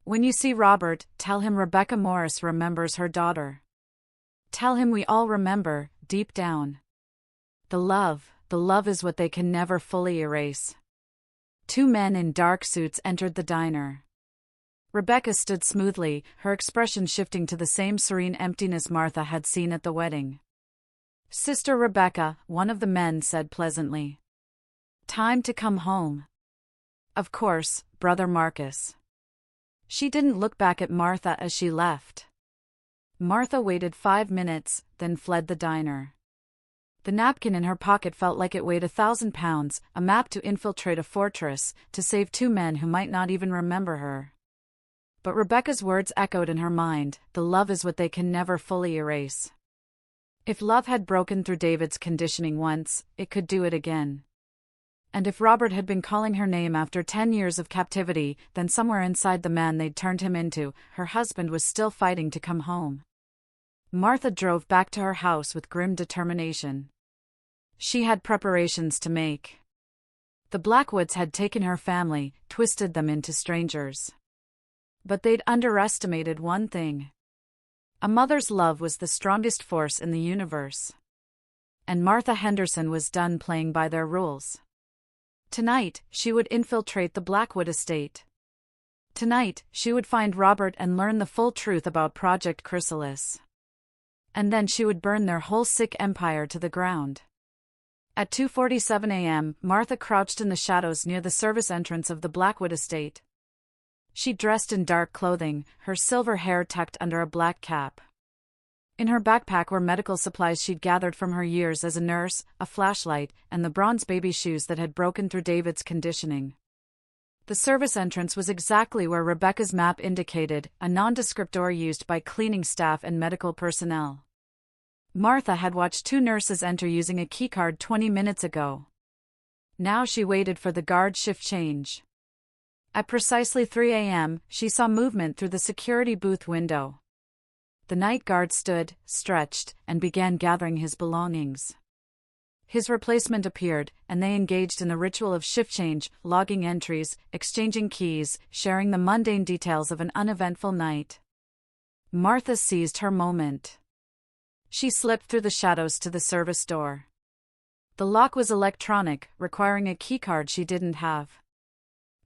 When you see Robert, tell him Rebecca Morris remembers her daughter. Tell him we all remember, deep down. The love is what they can never fully erase. 2 men in dark suits entered the diner. Rebecca stood smoothly, her expression shifting to the same serene emptiness Martha had seen at the wedding. Sister Rebecca, one of the men said pleasantly. Time to come home. Of course, Brother Marcus. She didn't look back at Martha as she left. Martha waited 5 minutes, then fled the diner. The napkin in her pocket felt like it weighed 1,000 pounds, a map to infiltrate a fortress, to save 2 men who might not even remember her. But Rebecca's words echoed in her mind, the love is what they can never fully erase. If love had broken through David's conditioning once, it could do it again. And if Robert had been calling her name after 10 years of captivity, then somewhere inside the man they'd turned him into, her husband was still fighting to come home. Martha drove back to her house with grim determination. She had preparations to make. The Blackwoods had taken her family, twisted them into strangers. But they'd underestimated one thing. A mother's love was the strongest force in the universe. And Martha Henderson was done playing by their rules. Tonight, she would infiltrate the Blackwood estate. Tonight, she would find Robert and learn the full truth about Project Chrysalis. And then she would burn their whole sick empire to the ground. At 2:47 a.m., Martha crouched in the shadows near the service entrance of the Blackwood estate. She dressed in dark clothing, her silver hair tucked under a black cap. In her backpack were medical supplies she'd gathered from her years as a nurse, a flashlight, and the bronze baby shoes that had broken through David's conditioning. The service entrance was exactly where Rebecca's map indicated, a nondescript door used by cleaning staff and medical personnel. Martha had watched 2 nurses enter using a keycard 20 minutes ago. Now she waited for the guard shift change. At precisely 3 a.m., she saw movement through the security booth window. The night guard stood, stretched, and began gathering his belongings. His replacement appeared, and they engaged in the ritual of shift change, logging entries, exchanging keys, sharing the mundane details of an uneventful night. Martha seized her moment. She slipped through the shadows to the service door. The lock was electronic, requiring a keycard she didn't have.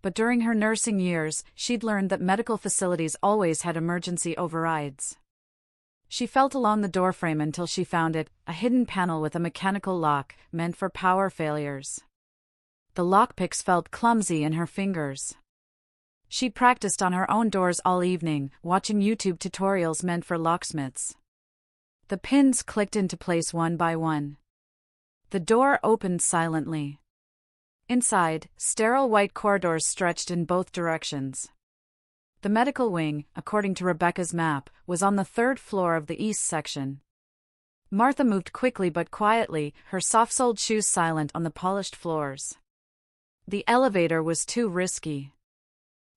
But during her nursing years, she'd learned that medical facilities always had emergency overrides. She felt along the doorframe until she found it, a hidden panel with a mechanical lock, meant for power failures. The lockpicks felt clumsy in her fingers. She'd practiced on her own doors all evening, watching YouTube tutorials meant for locksmiths. The pins clicked into place one by one. The door opened silently. Inside, sterile white corridors stretched in both directions. The medical wing, according to Rebecca's map, was on the 3rd floor of the east section. Martha moved quickly but quietly, her soft-soled shoes silent on the polished floors. The elevator was too risky.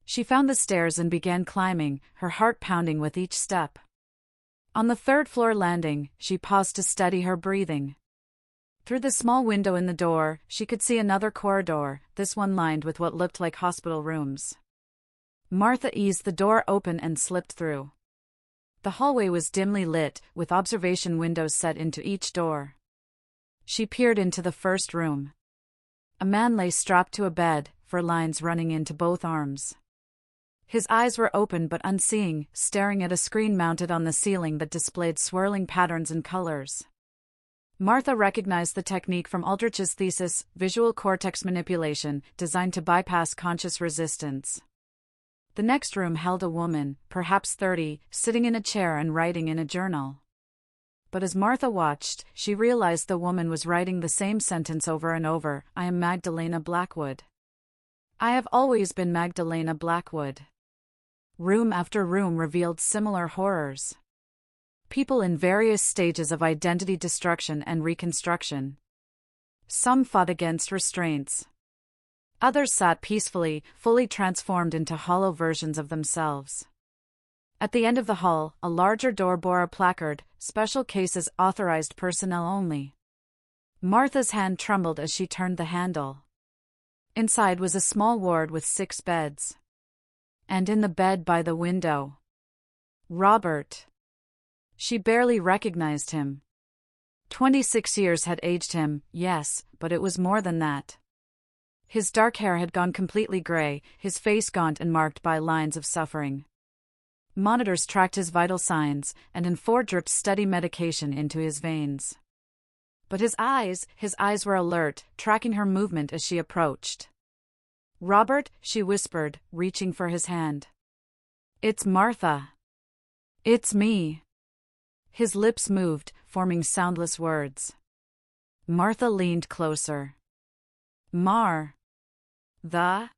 She found the stairs and began climbing, her heart pounding with each step. On the 3rd floor landing, she paused to steady her breathing. Through the small window in the door, she could see another corridor, this one lined with what looked like hospital rooms. Martha eased the door open and slipped through. The hallway was dimly lit, with observation windows set into each door. She peered into the first room. A man lay strapped to a bed, fur lines running into both arms. His eyes were open but unseeing, staring at a screen mounted on the ceiling that displayed swirling patterns and colors. Martha recognized the technique from Aldrich's thesis, visual cortex manipulation, designed to bypass conscious resistance. The next room held a woman, perhaps 30, sitting in a chair and writing in a journal. But as Martha watched, she realized the woman was writing the same sentence over and over, "I am Magdalena Blackwood. I have always been Magdalena Blackwood." Room after room revealed similar horrors. People in various stages of identity destruction and reconstruction. Some fought against restraints. Others sat peacefully, fully transformed into hollow versions of themselves. At the end of the hall, a larger door bore a placard, "Special cases authorized personnel only." Martha's hand trembled as she turned the handle. Inside was a small ward with 6 beds. And in the bed by the window, Robert. She barely recognized him. 26 years had aged him, yes, but it was more than that. His dark hair had gone completely gray, his face gaunt and marked by lines of suffering. Monitors tracked his vital signs, and in 4 dripped steady medication into his veins. But his eyes were alert, tracking her movement as she approached. "Robert," she whispered, reaching for his hand. "It's Martha. It's me." His lips moved, forming soundless words. Martha leaned closer. "Mar. The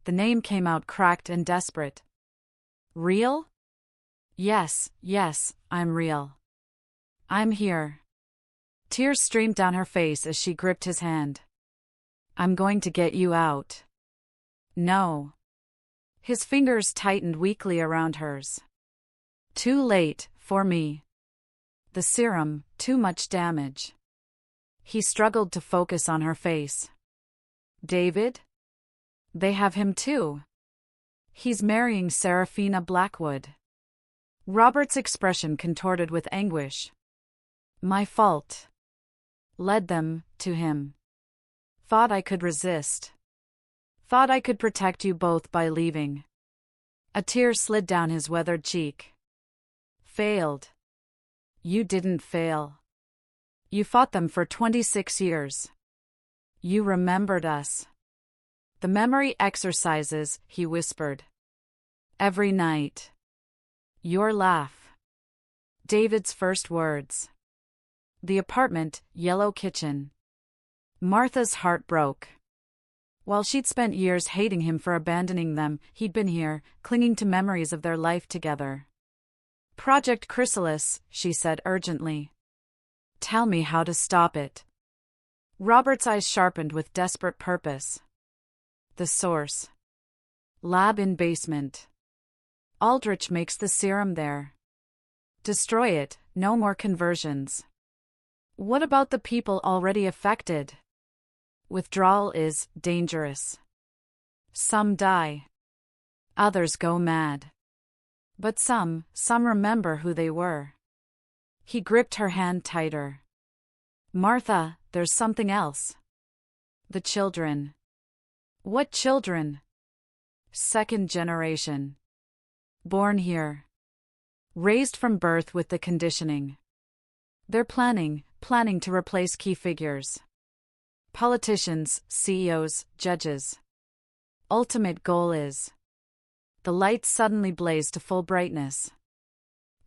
name came out cracked and desperate. "Real?" Yes, I'm real. I'm here." Tears streamed down her face as she gripped his hand. "I'm going to get you out." "No." His fingers tightened weakly around hers. "Too late, for me. The serum, too much damage." He struggled to focus on her face. "David? They have him too. He's marrying Serafina Blackwood." Robert's expression contorted with anguish. "My fault. Led them to him. Thought I could resist. Thought I could protect you both by leaving." A tear slid down his weathered cheek. "Failed. You didn't fail. You fought them for 26 years. You remembered us." "The memory exercises," he whispered. "Every night. Your laugh." David's first words. The apartment, yellow kitchen. Martha's heart broke. While she'd spent years hating him for abandoning them, he'd been here, clinging to memories of their life together. "Project Chrysalis," she said urgently. "Tell me how to stop it." Robert's eyes sharpened with desperate purpose. "The source. Lab in basement. Aldrich makes the serum there. Destroy it, no more conversions." "What about the people already affected?" "Withdrawal is dangerous. Some die. Others go mad. But some remember who they were." He gripped her hand tighter. Martha, there's something else. The children. What children? Second generation. Born here. Raised from birth with the conditioning. They're planning to replace key figures. Politicians, CEOs, judges. Ultimate goal is. The lights suddenly blazed to full brightness.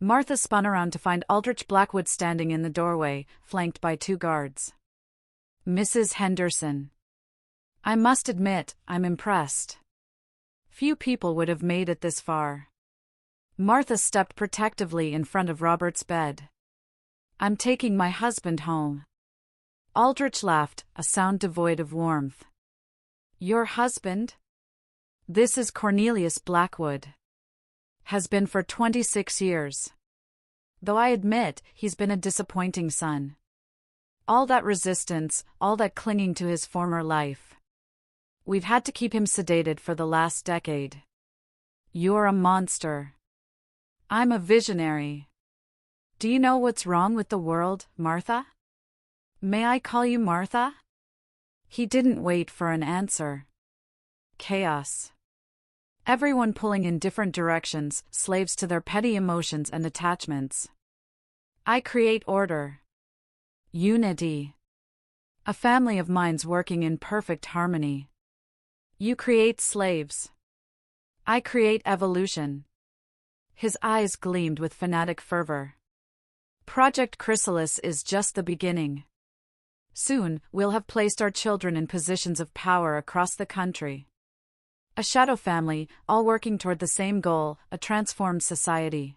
Martha spun around to find Aldrich Blackwood standing in the doorway, flanked by 2 guards. Mrs. Henderson. I must admit, I'm impressed. Few people would have made it this far. Martha stepped protectively in front of Robert's bed. I'm taking my husband home. Aldrich laughed, a sound devoid of warmth. Your husband? This is Cornelius Blackwood. Has been for 26 years. Though I admit, he's been a disappointing son. All that resistance, all that clinging to his former life. We've had to keep him sedated for the last decade. You're a monster. I'm a visionary. Do you know what's wrong with the world, Martha? May I call you Martha? He didn't wait for an answer. Chaos. Everyone pulling in different directions, slaves to their petty emotions and attachments. I create order. Unity. A family of minds working in perfect harmony. You create slaves. I create evolution. His eyes gleamed with fanatic fervor. Project Chrysalis is just the beginning. Soon, we'll have placed our children in positions of power across the country. A shadow family, all working toward the same goal, a transformed society.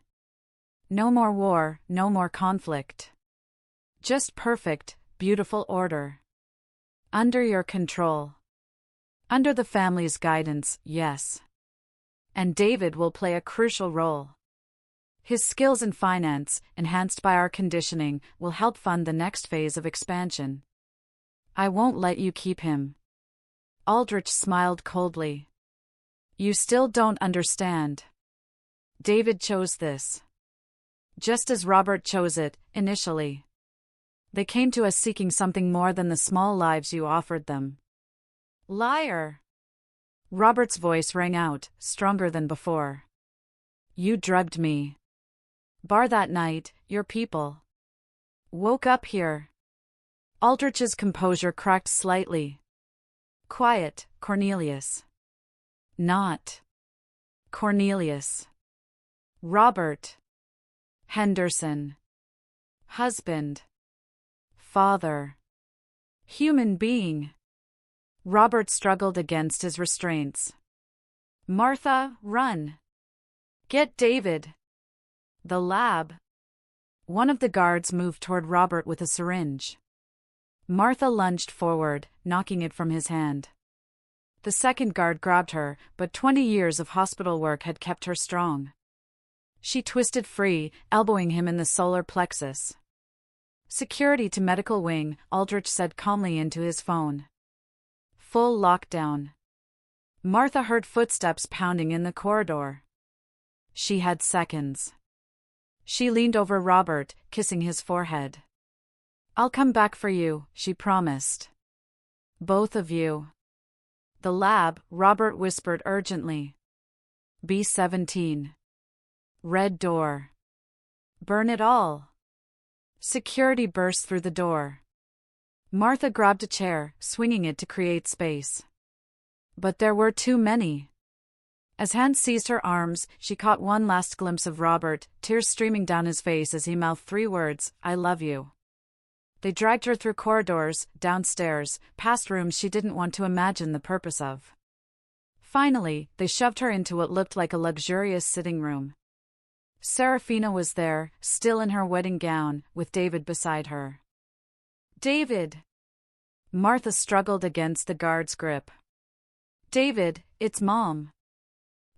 No more war, no more conflict. Just perfect, beautiful order. Under your control. Under the family's guidance, yes. And David will play a crucial role. His skills in finance, enhanced by our conditioning, will help fund the next phase of expansion. I won't let you keep him. Aldrich smiled coldly. You still don't understand. David chose this. Just as Robert chose it, initially. They came to us seeking something more than the small lives you offered them. Liar! Robert's voice rang out, stronger than before. You drugged me. Bar that night, your people woke up here. Aldrich's composure cracked slightly. Quiet, Cornelius. Not Cornelius. Robert Henderson. Husband. Father. Human being. Robert struggled against his restraints. Martha, run. Get David. The lab. One of the guards moved toward Robert with a syringe. Martha lunged forward, knocking it from his hand. The second guard grabbed her, but 20 years of hospital work had kept her strong. She twisted free, elbowing him in the solar plexus. Security to medical wing, Aldrich said calmly into his phone. Full lockdown. Martha heard footsteps pounding in the corridor. She had seconds. She leaned over Robert, kissing his forehead. I'll come back for you, she promised. Both of you. The lab, Robert whispered urgently. B-17. Red door. Burn it all. Security burst through the door. Martha grabbed a chair, swinging it to create space. But there were too many. As hands seized her arms, she caught one last glimpse of Robert, tears streaming down his face as he mouthed 3 words, I love you. They dragged her through corridors, downstairs, past rooms she didn't want to imagine the purpose of. Finally, they shoved her into what looked like a luxurious sitting room. Serafina was there, still in her wedding gown, with David beside her. David! Martha struggled against the guard's grip. David, it's Mom.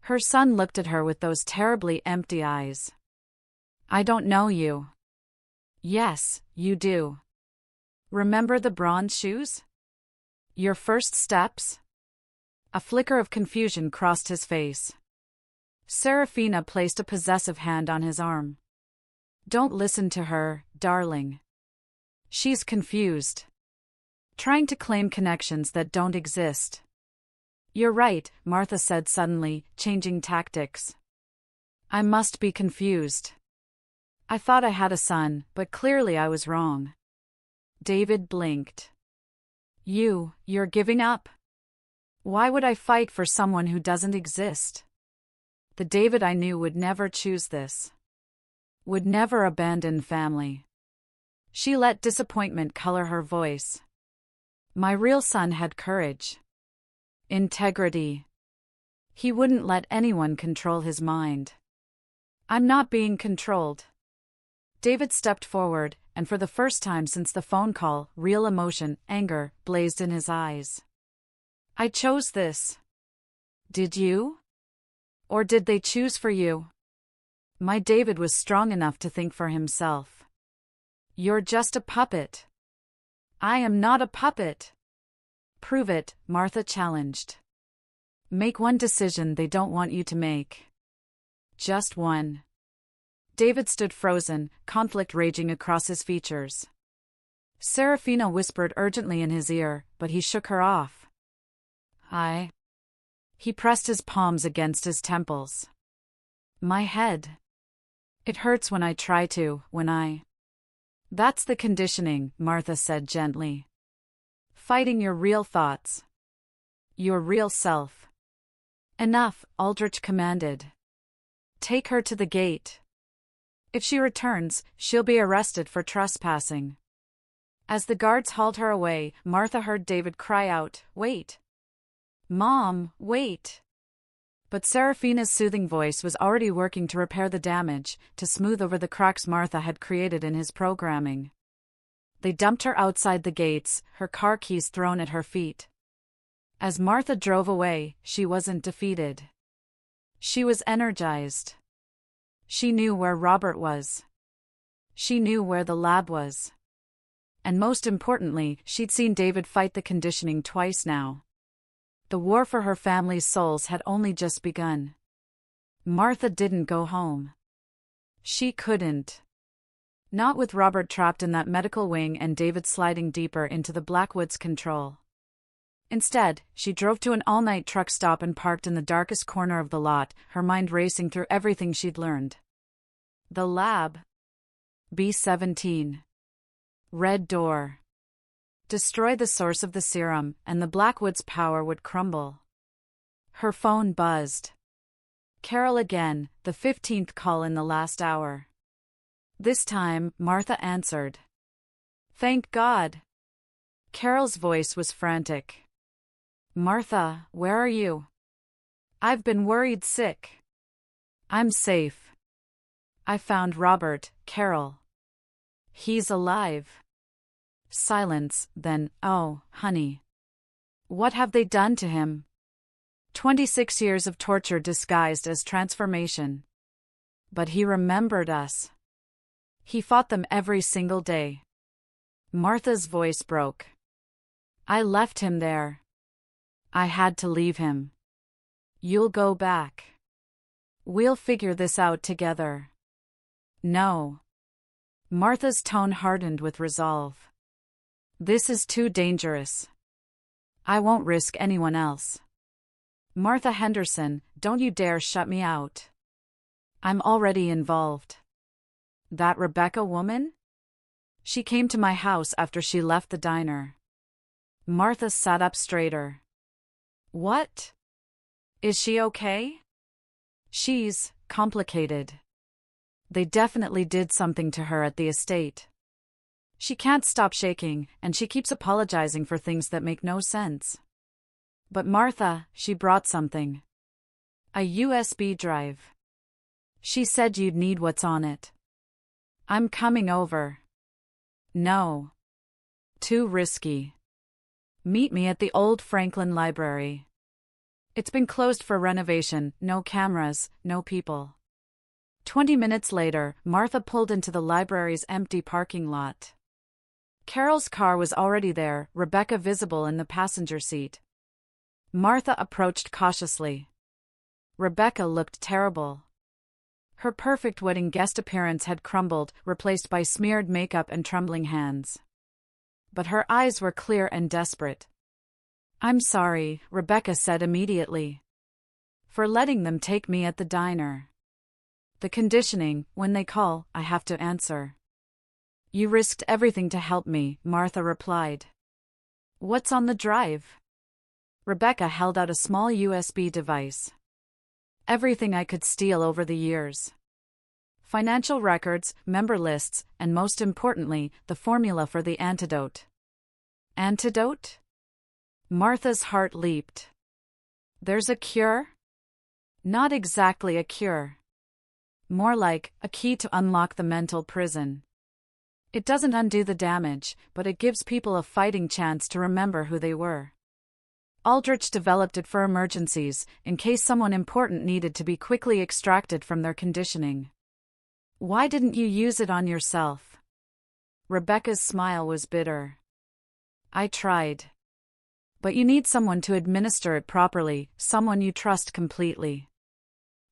Her son looked at her with those terribly empty eyes. I don't know you. Yes, you do. Remember the bronze shoes? Your first steps? A flicker of confusion crossed his face. Serafina placed a possessive hand on his arm. Don't listen to her, darling. She's confused. Trying to claim connections that don't exist. You're right, Martha said suddenly, changing tactics. I must be confused. I thought I had a son, but clearly I was wrong. David blinked. You're giving up? Why would I fight for someone who doesn't exist? The David I knew would never choose this. Would never abandon family. She let disappointment color her voice. My real son had courage. Integrity. He wouldn't let anyone control his mind. I'm not being controlled. David stepped forward, and for the first time since the phone call, real emotion, anger, blazed in his eyes. I chose this. Did you? Or did they choose for you? My David was strong enough to think for himself. You're just a puppet. I am not a puppet. Prove it, Martha challenged. Make one decision they don't want you to make. Just one. David stood frozen, conflict raging across his features. Serafina whispered urgently in his ear, but he shook her off. He pressed his palms against his temples. My head. It hurts when I try to, That's the conditioning, Martha said gently. Fighting your real thoughts. Your real self. Enough, Aldrich commanded. Take her to the gate. If she returns, she'll be arrested for trespassing. As the guards hauled her away, Martha heard David cry out, Wait! Mom, wait! But Serafina's soothing voice was already working to repair the damage, to smooth over the cracks Martha had created in his programming. They dumped her outside the gates, her car keys thrown at her feet. As Martha drove away, she wasn't defeated. She was energized. She knew where Robert was. She knew where the lab was. And most importantly, she'd seen David fight the conditioning twice now. The war for her family's souls had only just begun. Martha didn't go home. She couldn't. Not with Robert trapped in that medical wing and David sliding deeper into the Blackwood's control. Instead, she drove to an all-night truck stop and parked in the darkest corner of the lot, her mind racing through everything she'd learned. The lab. B-17. Red door. Destroy the source of the serum, and the Blackwood's power would crumble. Her phone buzzed. Carol again, the 15th call in the last hour. This time, Martha answered. Thank God. Carol's voice was frantic. Martha, where are you? I've been worried sick. I'm safe. I found Robert, Carol. He's alive. Silence, then, oh, honey. What have they done to him? 26 years of torture disguised as transformation. But he remembered us. He fought them every single day. Martha's voice broke. I left him there. I had to leave him. You'll go back. We'll figure this out together. No. Martha's tone hardened with resolve. This is too dangerous. I won't risk anyone else. Martha Henderson, don't you dare shut me out. I'm already involved. That Rebecca woman? She came to my house after she left the diner. Martha sat up straighter. What? Is she okay? She's complicated. They definitely did something to her at the estate. She can't stop shaking, and she keeps apologizing for things that make no sense. But Martha, she brought something. A USB drive. She said you'd need what's on it. I'm coming over. No. Too risky. Meet me at the old Franklin Library. It's been closed for renovation, no cameras, no people. 20 minutes later, Martha pulled into the library's empty parking lot. Carol's car was already there, Rebecca visible in the passenger seat. Martha approached cautiously. Rebecca looked terrible. Her perfect wedding guest appearance had crumbled, replaced by smeared makeup and trembling hands. but her eyes were clear and desperate. "I'm sorry," Rebecca said immediately, "for letting them take me at the diner. The conditioning, when they call, I have to answer." "You risked everything to help me," Martha replied. "What's on the drive?" Rebecca held out a small USB device. "Everything I could steal over the years. Financial records, member lists, and most importantly, the formula for the antidote." "Antidote?" Martha's heart leaped. "There's a cure?" "Not exactly a cure. More like a key to unlock the mental prison. It doesn't undo the damage, but it gives people a fighting chance to remember who they were. Aldrich developed it for emergencies, in case someone important needed to be quickly extracted from their conditioning." "Why didn't you use it on yourself?" Rebecca's smile was bitter. "I tried. But you need someone to administer it properly, someone you trust completely.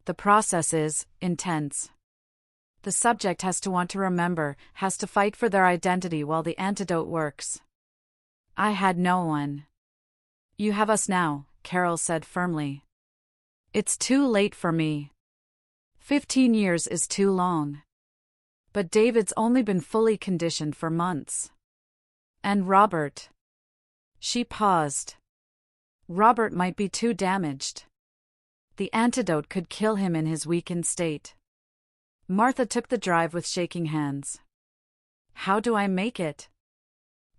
The process is intense. The subject has to want to remember, has to fight for their identity while the antidote works. I had no one." "You have us now," Carol said firmly. "It's too late for me. 15 years is too long. But David's only been fully conditioned for months. And Robert." She paused. "Robert might be too damaged. The antidote could kill him in his weakened state." Martha took the drive with shaking hands. "How do I make it?"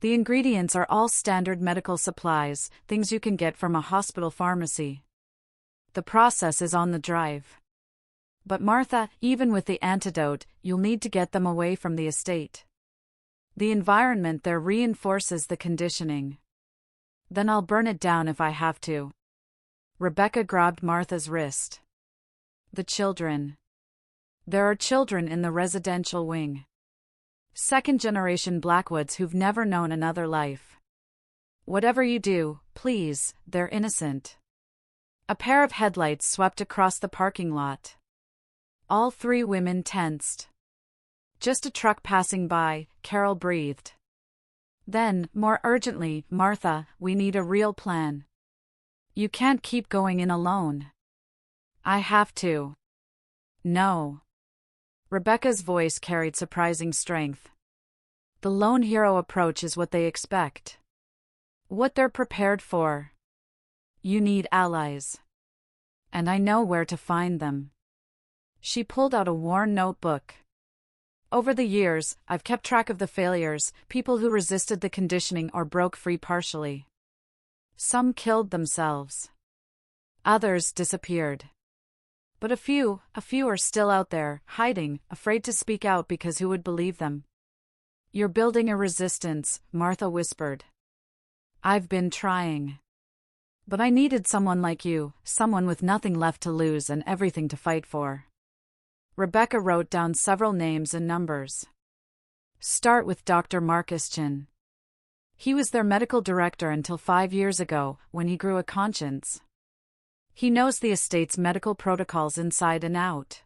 "The ingredients are all standard medical supplies, things you can get from a hospital pharmacy. The process is on the drive. But Martha, even with the antidote, you'll need to get them away from the estate. The environment there reinforces the conditioning. Then I'll burn it down if I have to." Rebecca grabbed Martha's wrist. "The children. There are children in the residential wing. Second-generation Blackwoods who've never known another life. Whatever you do, please, they're innocent." A pair of headlights swept across the parking lot. All three women tensed. "Just a truck passing by," Carol breathed. Then, more urgently, "Martha, we need a real plan. You can't keep going in alone." "I have to." "No." Rebecca's voice carried surprising strength. "The lone hero approach is what they expect. What they're prepared for. You need allies. And I know where to find them." She pulled out a worn notebook. "Over the years, I've kept track of the failures, people who resisted the conditioning or broke free partially. Some killed themselves. Others disappeared. But a few are still out there, hiding, afraid to speak out because who would believe them?" "You're building a resistance," Martha whispered. "I've been trying. But I needed someone like you, someone with nothing left to lose and everything to fight for." Rebecca wrote down several names and numbers. "Start with Dr. Marcus Chin. He was their medical director until 5 years ago, when he grew a conscience. He knows the estate's medical protocols inside and out."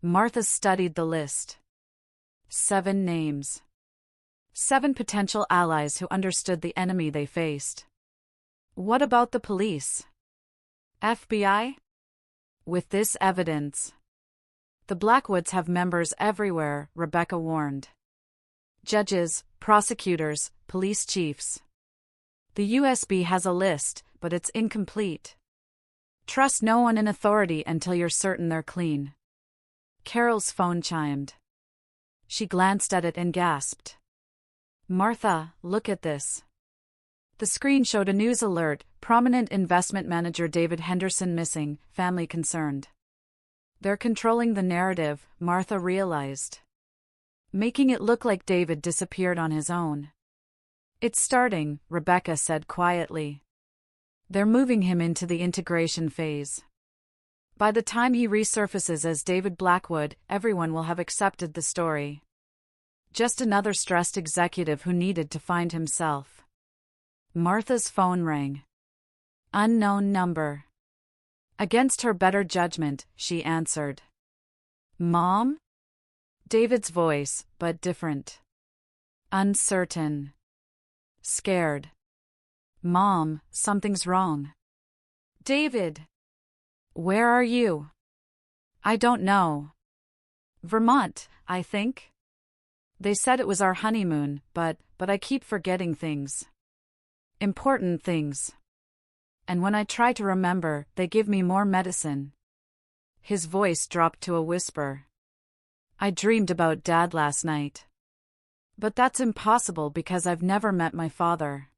Martha studied the list. 7 names. 7 potential allies who understood the enemy they faced. What about the police? FBI? With this evidence. The Blackwoods have members everywhere, Rebecca warned. Judges, prosecutors, police chiefs. The USB has a list, but it's incomplete. Trust no one in authority until you're certain they're clean. Carol's phone chimed. She glanced at it and gasped. "Martha, look at this." The screen showed a news alert, prominent investment manager David Henderson missing, family concerned. They're controlling the narrative, Martha realized. Making it look like David disappeared on his own. "It's starting," Rebecca said quietly. "They're moving him into the integration phase. By the time he resurfaces as David Blackwood, everyone will have accepted the story. Just another stressed executive who needed to find himself." Martha's phone rang. Unknown number. Against her better judgment, she answered. "Mom?" David's voice, but different. Uncertain. scared. Mom, something's wrong. David! Where are you? I don't know. Vermont, I think. They said it was our honeymoon, but I keep forgetting things. Important things. And when I try to remember, they give me more medicine. His voice dropped to a whisper. I dreamed about Dad last night. But that's impossible because I've never met my father.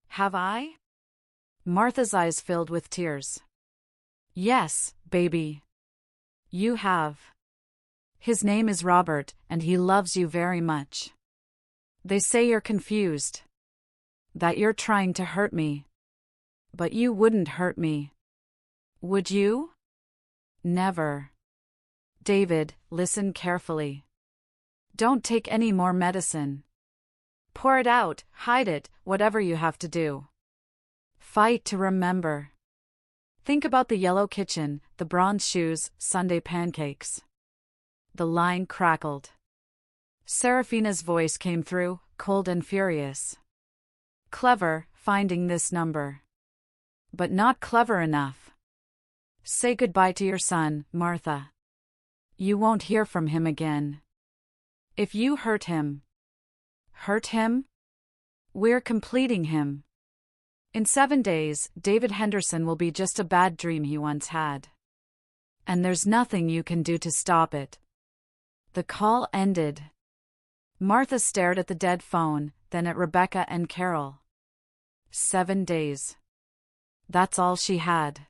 Have I? Martha's eyes filled with tears. Yes, baby. You have. His name is Robert, and he loves you very much. They say you're confused. That you're trying to hurt me. But you wouldn't hurt me. Would you? Never. David, listen carefully. Don't take any more medicine. Pour it out, hide it, whatever you have to do. Fight to remember. Think about the yellow kitchen, the bronze shoes, Sunday pancakes. The line crackled. Seraphina's voice came through, cold and furious. Clever, finding this number. But not clever enough. Say goodbye to your son, Martha. You won't hear from him again. If you hurt him. Hurt him? We're completing him. In 7 days, David Henderson will be just a bad dream he once had. And there's nothing you can do to stop it. The call ended. Martha stared at the dead phone, then at Rebecca and Carol. 7 days. That's all she had.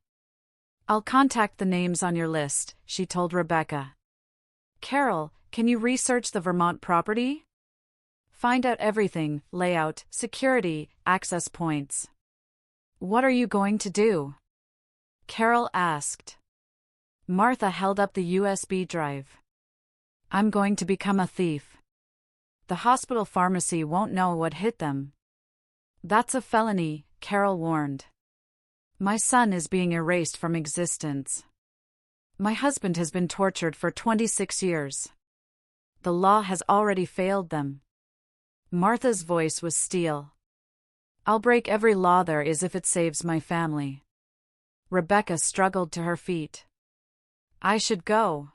I'll contact the names on your list, she told Rebecca. Carol, can you research the Vermont property? Find out everything, layout, security, access points. What are you going to do? Carol asked. Martha held up the USB drive. I'm going to become a thief. The hospital pharmacy won't know what hit them. That's a felony, Carol warned. My son is being erased from existence. My husband has been tortured for 26 years. The law has already failed them. Martha's voice was steel. I'll break every law there is if it saves my family. Rebecca struggled to her feet. I should go.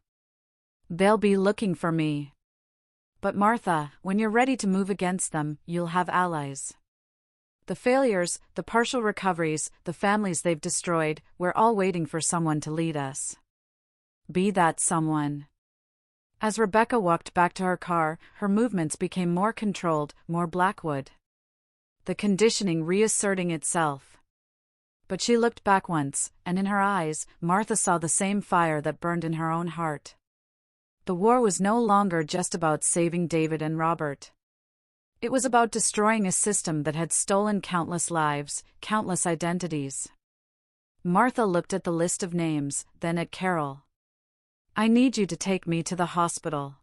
They'll be looking for me. But Martha, when you're ready to move against them, you'll have allies. The failures, the partial recoveries, the families they've destroyed, we're all waiting for someone to lead us. Be that someone. As Rebecca walked back to her car, her movements became more controlled, more Blackwood. The conditioning reasserting itself. But she looked back once, and in her eyes, Martha saw the same fire that burned in her own heart. The war was no longer just about saving David and Robert. It was about destroying a system that had stolen countless lives, countless identities. Martha looked at the list of names, then at Carol. I need you to take me to the hospital.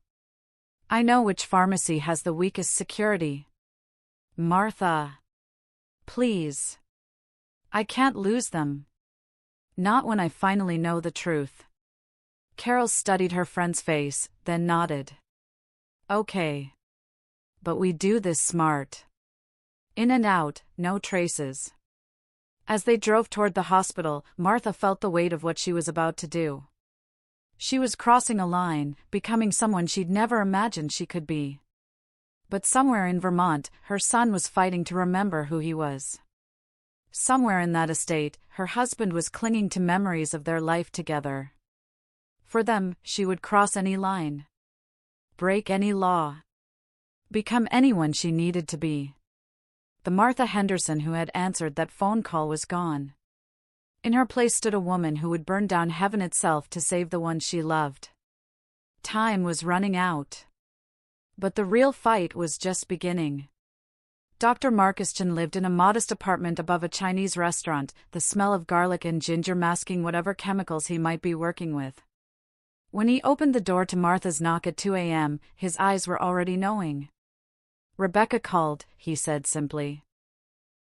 I know which pharmacy has the weakest security. Martha. Please. I can't lose them. Not when I finally know the truth. Carol studied her friend's face, then nodded. Okay. But we do this smart. In and out, no traces. As they drove toward the hospital, Martha felt the weight of what she was about to do. She was crossing a line, becoming someone she'd never imagined she could be. But somewhere in Vermont, her son was fighting to remember who he was. Somewhere in that estate, her husband was clinging to memories of their life together. For them, she would cross any line. Break any law. Become anyone she needed to be. The Martha Henderson who had answered that phone call was gone. In her place stood a woman who would burn down heaven itself to save the one she loved. Time was running out. But the real fight was just beginning. Dr. Markuschan lived in a modest apartment above a Chinese restaurant, the smell of garlic and ginger masking whatever chemicals he might be working with. When he opened the door to Martha's knock at 2 a.m., his eyes were already knowing. Rebecca called, he said simply.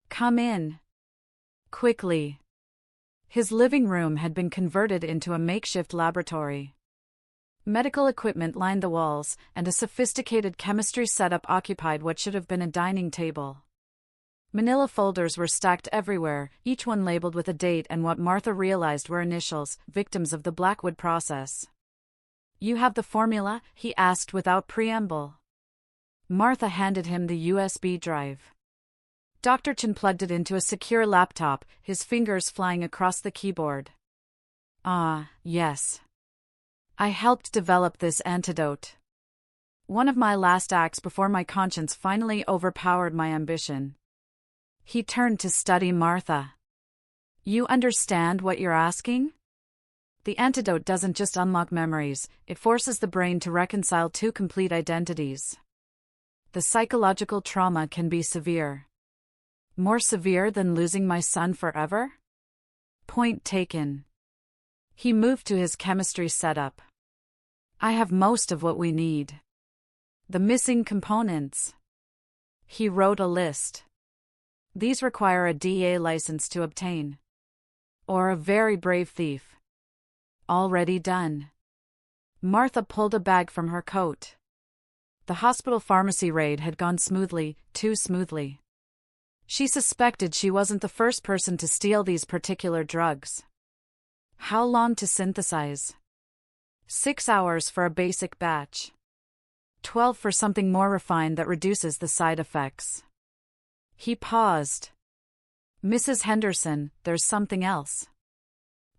Come in. Quickly. His living room had been converted into a makeshift laboratory. Medical equipment lined the walls, and a sophisticated chemistry setup occupied what should have been a dining table. Manila folders were stacked everywhere, each one labeled with a date and what Martha realized were initials, victims of the Blackwood process. "You have the formula?" he asked without preamble. Martha handed him the USB drive. Dr. Chen plugged it into a secure laptop, his fingers flying across the keyboard. "Ah, yes. I helped develop this antidote. One of my last acts before my conscience finally overpowered my ambition." He turned to study Martha. "You understand what you're asking? The antidote doesn't just unlock memories, it forces the brain to reconcile two complete identities. The psychological trauma can be severe. More severe than losing my son forever?" Point taken. He moved to his chemistry setup. "I have most of what we need. The missing components." He wrote a list. "These require a DEA license to obtain. Or a very brave thief." "Already done." Martha pulled a bag from her coat. The hospital pharmacy raid had gone smoothly, too smoothly. She suspected she wasn't the first person to steal these particular drugs. How long to synthesize? 6 hours for a basic batch. 12 for something more refined that reduces the side effects. He paused. "Mrs. Henderson, there's something else.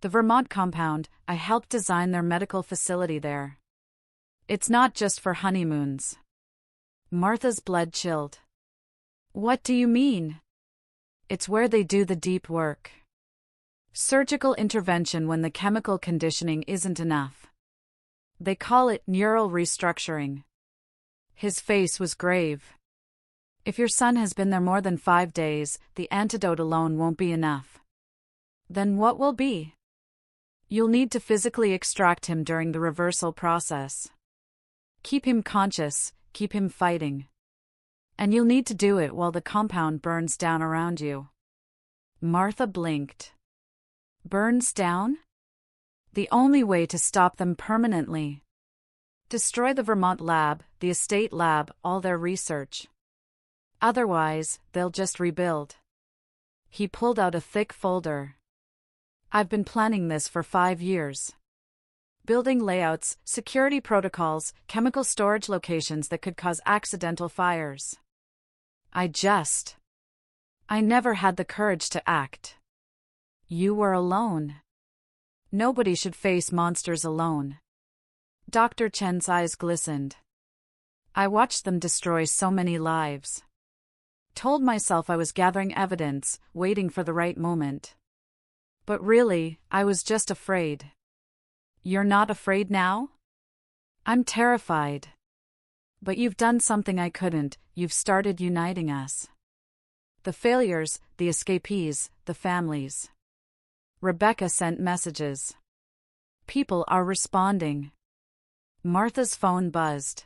The Vermont compound, I helped design their medical facility there. It's not just for honeymoons." Martha's blood chilled. "What do you mean?" "It's where they do the deep work. Surgical intervention when the chemical conditioning isn't enough. They call it neural restructuring." His face was grave. "If your son has been there more than 5 days, the antidote alone won't be enough." "Then what will be?" "You'll need to physically extract him during the reversal process. Keep him conscious, keep him fighting. And you'll need to do it while the compound burns down around you." Martha blinked. "Burns down?" "The only way to stop them permanently. Destroy the Vermont lab, the estate lab, all their research. Otherwise, they'll just rebuild." He pulled out a thick folder. "I've been planning this for 5 years. Building layouts, security protocols, chemical storage locations that could cause accidental fires. I never had the courage to act." "You were alone. Nobody should face monsters alone." Dr. Chen's eyes glistened. "I watched them destroy so many lives. Told myself I was gathering evidence, waiting for the right moment. But really, I was just afraid." "You're not afraid now?" "I'm terrified. But you've done something I couldn't, you've started uniting us. The failures, the escapees, the families." Rebecca sent messages. "People are responding." Martha's phone buzzed.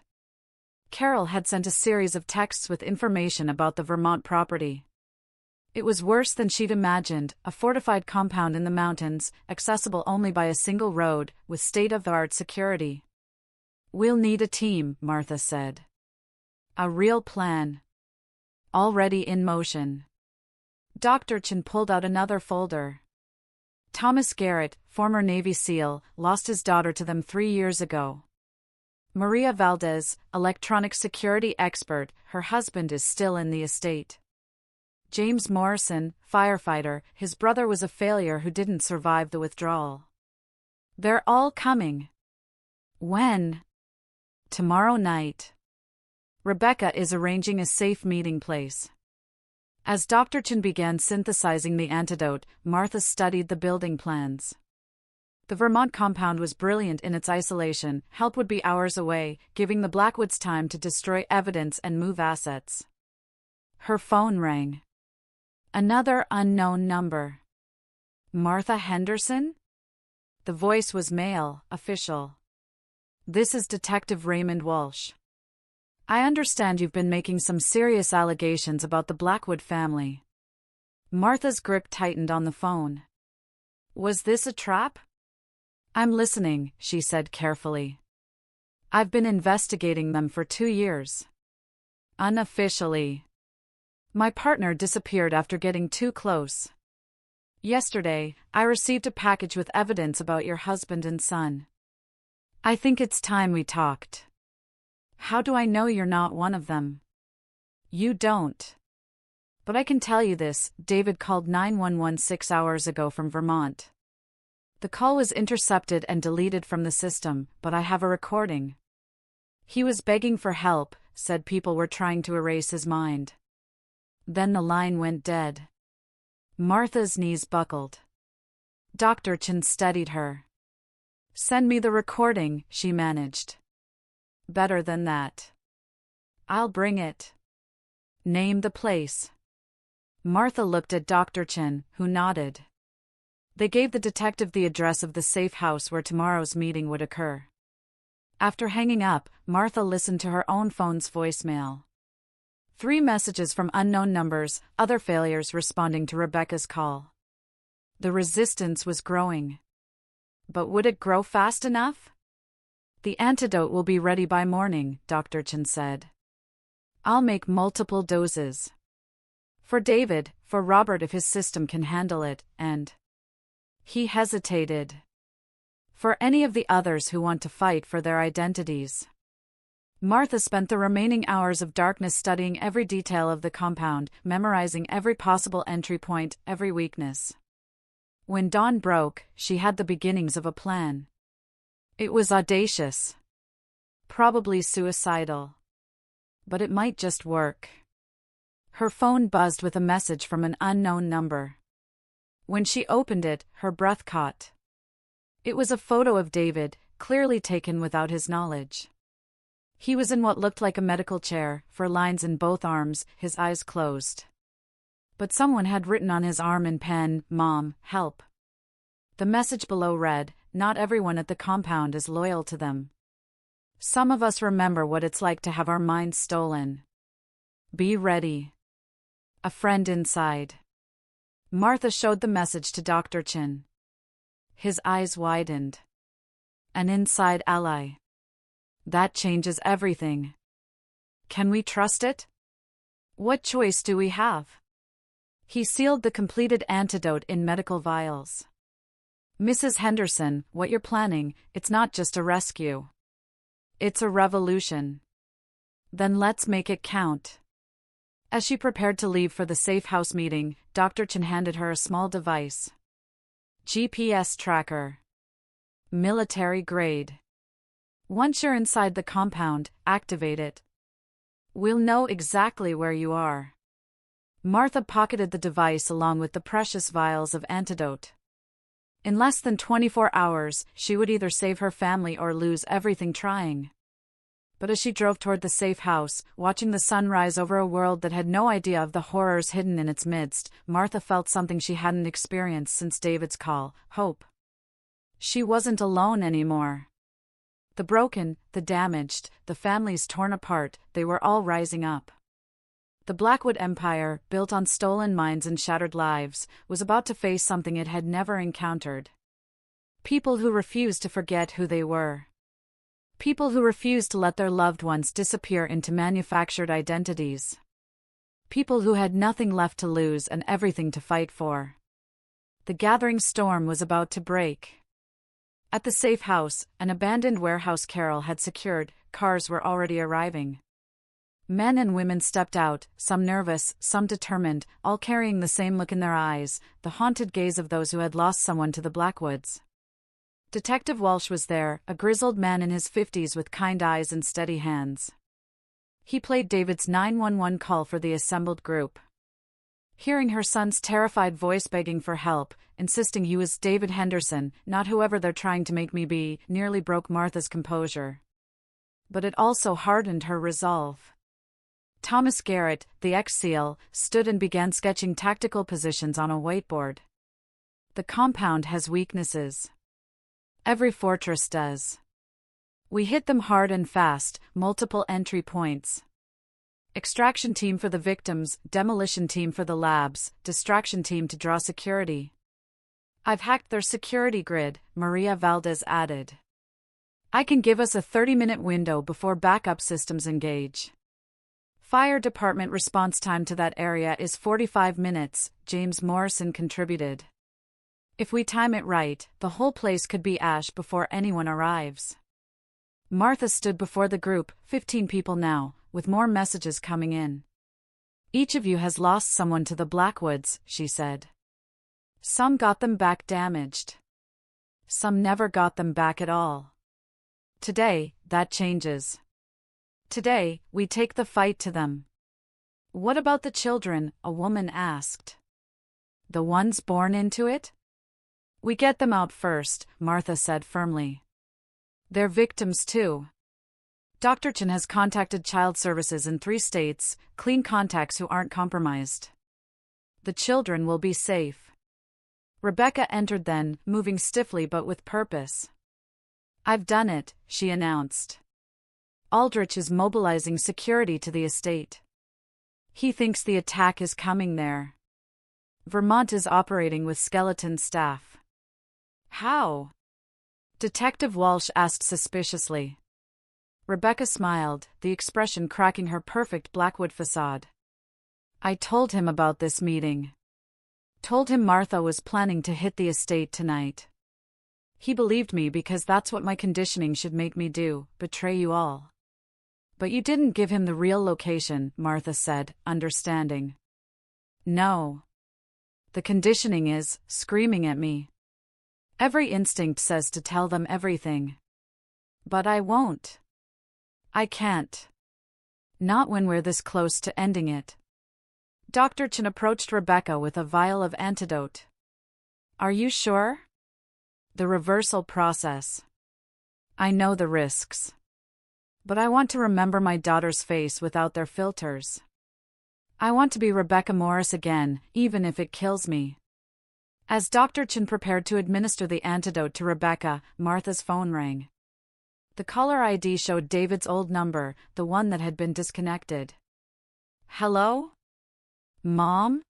Carol had sent a series of texts with information about the Vermont property. It was worse than she'd imagined, a fortified compound in the mountains, accessible only by a single road, with state-of-the-art security. "We'll need a team," Martha said. "A real plan. Already in motion." Dr. Chen pulled out another folder. "Thomas Garrett, former Navy SEAL, lost his daughter to them 3 years ago. Maria Valdez, electronic security expert, her husband is still in the estate. James Morrison, firefighter, his brother was a failure who didn't survive the withdrawal. They're all coming." "When?" "Tomorrow night. Rebecca is arranging a safe meeting place." As Dr. Chen began synthesizing the antidote, Martha studied the building plans. The Vermont compound was brilliant in its isolation, help would be hours away, giving the Blackwoods time to destroy evidence and move assets. Her phone rang. Another unknown number. "Martha Henderson?" The voice was male, official. "This is Detective Raymond Walsh. I understand you've been making some serious allegations about the Blackwood family." Martha's grip tightened on the phone. "Was this a trap?" "I'm listening," she said carefully. "I've been investigating them for 2 years. Unofficially. My partner disappeared after getting too close. Yesterday, I received a package with evidence about your husband and son. I think it's time we talked. How do I know you're not one of them? You don't. But I can tell you this, David called 911 6 hours ago from Vermont. The call was intercepted and deleted from the system, but I have a recording. He was begging for help, said people were trying to erase his mind. Then the line went dead. Martha's knees buckled. Dr. Chen steadied her. Send me the recording, she managed. Better than that. I'll bring it. Name the place. Martha looked at Dr. Chen, who nodded. They gave the detective the address of the safe house where tomorrow's meeting would occur. After hanging up, Martha listened to her own phone's voicemail. 3 messages from unknown numbers, other failures responding to Rebecca's call. The resistance was growing. But would it grow fast enough? The antidote will be ready by morning, Dr. Chen said. I'll make multiple doses. For David, for Robert if his system can handle it, and... He hesitated. For any of the others who want to fight for their identities. Martha spent the remaining hours of darkness studying every detail of the compound, memorizing every possible entry point, every weakness. When dawn broke, she had the beginnings of a plan. It was audacious. Probably suicidal. But it might just work. Her phone buzzed with a message from an unknown number. When she opened it, her breath caught. It was a photo of David, clearly taken without his knowledge. He was in what looked like a medical chair, for lines in both arms, his eyes closed. But someone had written on his arm in pen, "Mom, help." The message below read, "Not everyone at the compound is loyal to them. Some of us remember what it's like to have our minds stolen. Be ready. A friend inside." Martha showed the message to Dr. Chen. His eyes widened. An inside ally. That changes everything. Can we trust it? What choice do we have? He sealed the completed antidote in medical vials. Mrs. Henderson, what you're planning, it's not just a rescue. It's a revolution. Then let's make it count. As she prepared to leave for the safe house meeting, Dr. Chen handed her a small device. GPS tracker. Military grade. Once you're inside the compound, activate it. We'll know exactly where you are. Martha pocketed the device along with the precious vials of antidote. In less than 24 hours, she would either save her family or lose everything trying. But as she drove toward the safe house, watching the sun rise over a world that had no idea of the horrors hidden in its midst, Martha felt something she hadn't experienced since David's call: hope. She wasn't alone anymore. The broken, the damaged, the families torn apart, they were all rising up. The Blackwood Empire, built on stolen minds and shattered lives, was about to face something it had never encountered. People who refused to forget who they were. People who refused to let their loved ones disappear into manufactured identities. People who had nothing left to lose and everything to fight for. The gathering storm was about to break. At the safe house, an abandoned warehouse Carol had secured, cars were already arriving. Men and women stepped out, some nervous, some determined, all carrying the same look in their eyes, the haunted gaze of those who had lost someone to the Blackwoods. Detective Walsh was there, a grizzled man in his 50s with kind eyes and steady hands. He played David's 911 call for the assembled group. Hearing her son's terrified voice begging for help, insisting he was David Henderson, not whoever they're trying to make me be, nearly broke Martha's composure. But it also hardened her resolve. Thomas Garrett, the ex-SEAL, stood and began sketching tactical positions on a whiteboard. The compound has weaknesses. Every fortress does. We hit them hard and fast, multiple entry points. Extraction team for the victims, demolition team for the labs, distraction team to draw security. I've hacked their security grid, Maria Valdez added. I can give us a 30-minute window before backup systems engage. Fire department response time to that area is 45 minutes, James Morrison contributed. If we time it right, the whole place could be ash before anyone arrives. Martha stood before the group, 15 people now, with more messages coming in. Each of you has lost someone to the Blackwoods, she said. Some got them back damaged. Some never got them back at all. Today, that changes. Today, we take the fight to them. What about the children? A woman asked. The ones born into it? We get them out first, Martha said firmly. They're victims too. Dr. Chen has contacted child services in 3 states, clean contacts who aren't compromised. The children will be safe. Rebecca entered then, moving stiffly but with purpose. I've done it, she announced. Aldrich is mobilizing security to the estate. He thinks the attack is coming there. Vermont is operating with skeleton staff. How? Detective Walsh asked suspiciously. Rebecca smiled, the expression cracking her perfect Blackwood facade. I told him about this meeting. Told him Martha was planning to hit the estate tonight. He believed me because that's what my conditioning should make me do, betray you all. But you didn't give him the real location, Martha said, understanding. No. The conditioning is screaming at me. Every instinct says to tell them everything. But I won't. I can't. Not when we're this close to ending it. Dr. Chen approached Rebecca with a vial of antidote. Are you sure? The reversal process. I know the risks. But I want to remember my daughter's face without their filters. I want to be Rebecca Morris again, even if it kills me. As Dr. Chen prepared to administer the antidote to Rebecca, Martha's phone rang. The caller ID showed David's old number, the one that had been disconnected. Hello? Mom?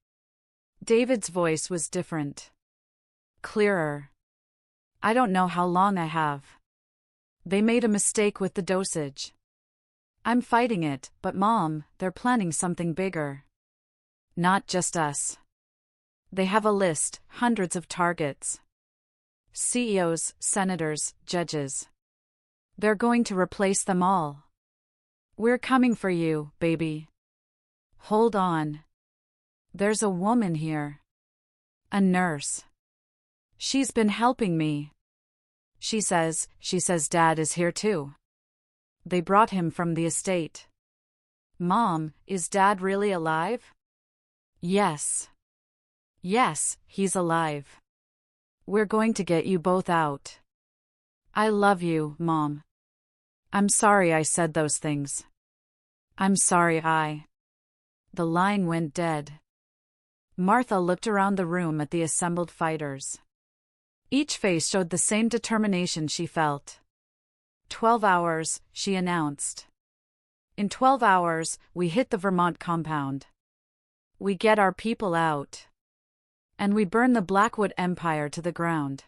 David's voice was different. Clearer. I don't know how long I have. They made a mistake with the dosage. I'm fighting it, but Mom, they're planning something bigger. Not just us. They have a list, hundreds of targets. CEOs, senators, judges. They're going to replace them all. We're coming for you, baby. Hold on. There's a woman here. A nurse. She's been helping me. She says Dad is here too. They brought him from the estate. Mom, is Dad really alive? Yes. Yes, he's alive. We're going to get you both out. I love you, Mom. I'm sorry I said those things. I'm sorry The line went dead. Martha looked around the room at the assembled fighters. Each face showed the same determination she felt. 12 hours, she announced. In 12 hours, we hit the Vermont compound. We get our people out. And we burn the Blackwood Empire to the ground.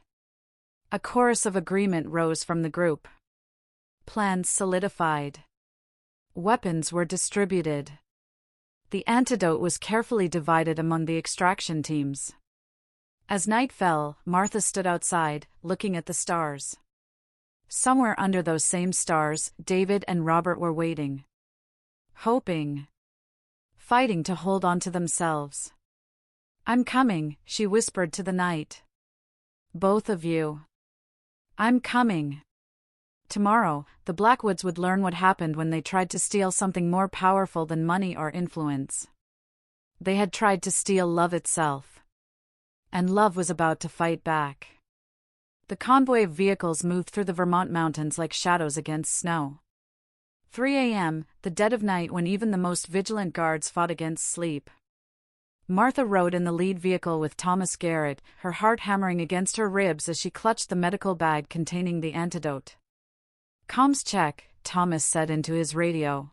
A chorus of agreement rose from the group. Plans solidified. Weapons were distributed. The antidote was carefully divided among the extraction teams. As night fell, Martha stood outside, looking at the stars. Somewhere under those same stars, David and Robert were waiting. Hoping. Fighting to hold on to themselves. I'm coming, she whispered to the night. Both of you. I'm coming. Tomorrow, the Blackwoods would learn what happened when they tried to steal something more powerful than money or influence. They had tried to steal love itself. And love was about to fight back. The convoy of vehicles moved through the Vermont mountains like shadows against snow. 3 a.m., the dead of night when even the most vigilant guards fought against sleep. Martha rode in the lead vehicle with Thomas Garrett, her heart hammering against her ribs as she clutched the medical bag containing the antidote. Comms check, Thomas said into his radio.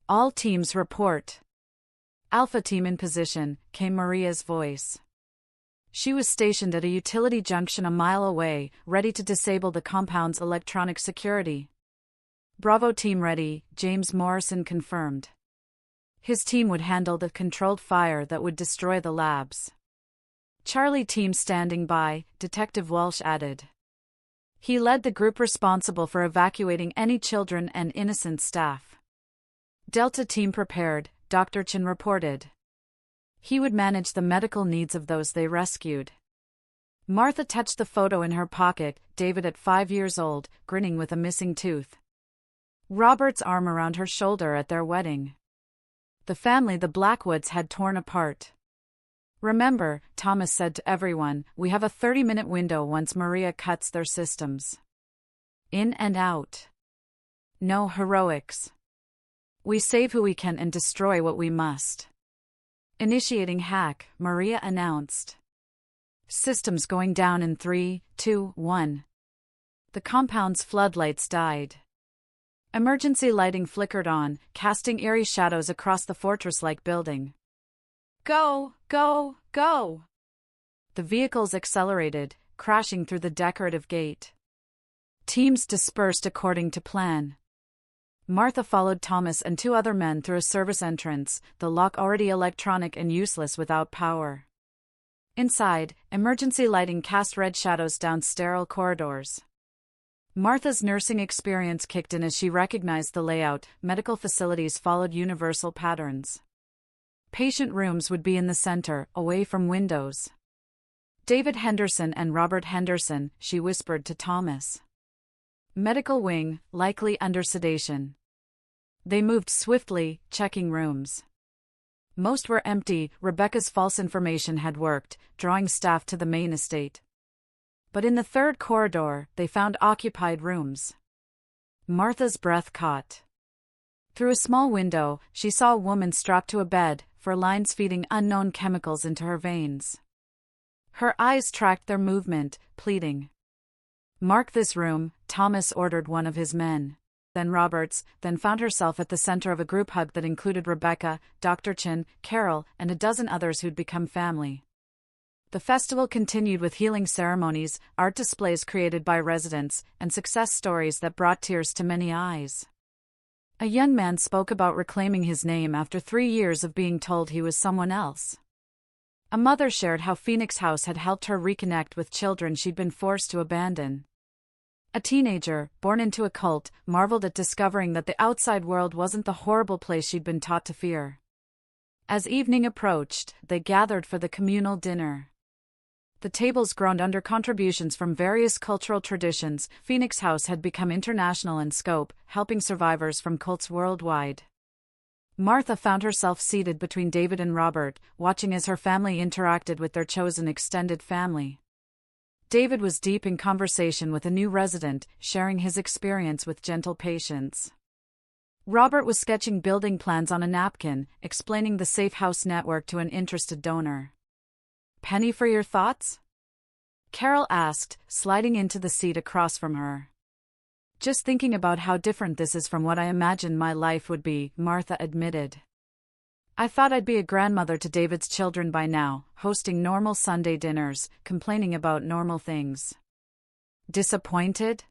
All teams report. Alpha team in position, came Maria's voice. She was stationed at a utility junction a mile away, ready to disable the compound's electronic security. Bravo team ready, James Morrison confirmed. His team would handle the controlled fire that would destroy the labs. Charlie team standing by, Detective Walsh added. He led the group responsible for evacuating any children and innocent staff. Delta team prepared, Dr. Chin reported. He would manage the medical needs of those they rescued. Martha touched the photo in her pocket, David at 5 years old, grinning with a missing tooth. Robert's arm around her shoulder at their wedding. The family the Blackwoods had torn apart. Remember, Thomas said to everyone, we have a 30-minute window once Maria cuts their systems. In and out. No heroics. We save who we can and destroy what we must. Initiating hack, Maria announced. Systems going down in 3, 2, 1. The compound's floodlights died. Emergency lighting flickered on, casting eerie shadows across the fortress-like building. Go, go, go! The vehicles accelerated, crashing through the decorative gate. Teams dispersed according to plan. Martha followed Thomas and 2 other men through a service entrance, the lock already electronic and useless without power. Inside, emergency lighting cast red shadows down sterile corridors. Martha's nursing experience kicked in as she recognized the layout. Medical facilities followed universal patterns. Patient rooms would be in the center, away from windows. David Henderson and Robert Henderson, she whispered to Thomas. Medical wing, likely under sedation. They moved swiftly, checking rooms. Most were empty. Rebecca's false information had worked, drawing staff to the main estate. But in the 3rd corridor, they found occupied rooms. Martha's breath caught. Through a small window, she saw a woman strapped to a bed, for lines feeding unknown chemicals into her veins. Her eyes tracked their movement, pleading. Mark this room, Thomas ordered one of his men. Then Roberts, then found herself at the center of a group hug that included Rebecca, Dr. Chin, Carol, and a dozen others who'd become family. The festival continued with healing ceremonies, art displays created by residents, and success stories that brought tears to many eyes. A young man spoke about reclaiming his name after 3 years of being told he was someone else. A mother shared how Phoenix House had helped her reconnect with children she'd been forced to abandon. A teenager, born into a cult, marveled at discovering that the outside world wasn't the horrible place she'd been taught to fear. As evening approached, they gathered for the communal dinner. The tables groaned under contributions from various cultural traditions. Phoenix House had become international in scope, helping survivors from cults worldwide. Martha found herself seated between David and Robert, watching as her family interacted with their chosen extended family. David was deep in conversation with a new resident, sharing his experience with gentle patience. Robert was sketching building plans on a napkin, explaining the safe house network to an interested donor. Penny for your thoughts? Carol asked, sliding into the seat across from her. Just thinking about how different this is from what I imagined my life would be, Martha admitted. I thought I'd be a grandmother to David's children by now, hosting normal Sunday dinners, complaining about normal things. Disappointed?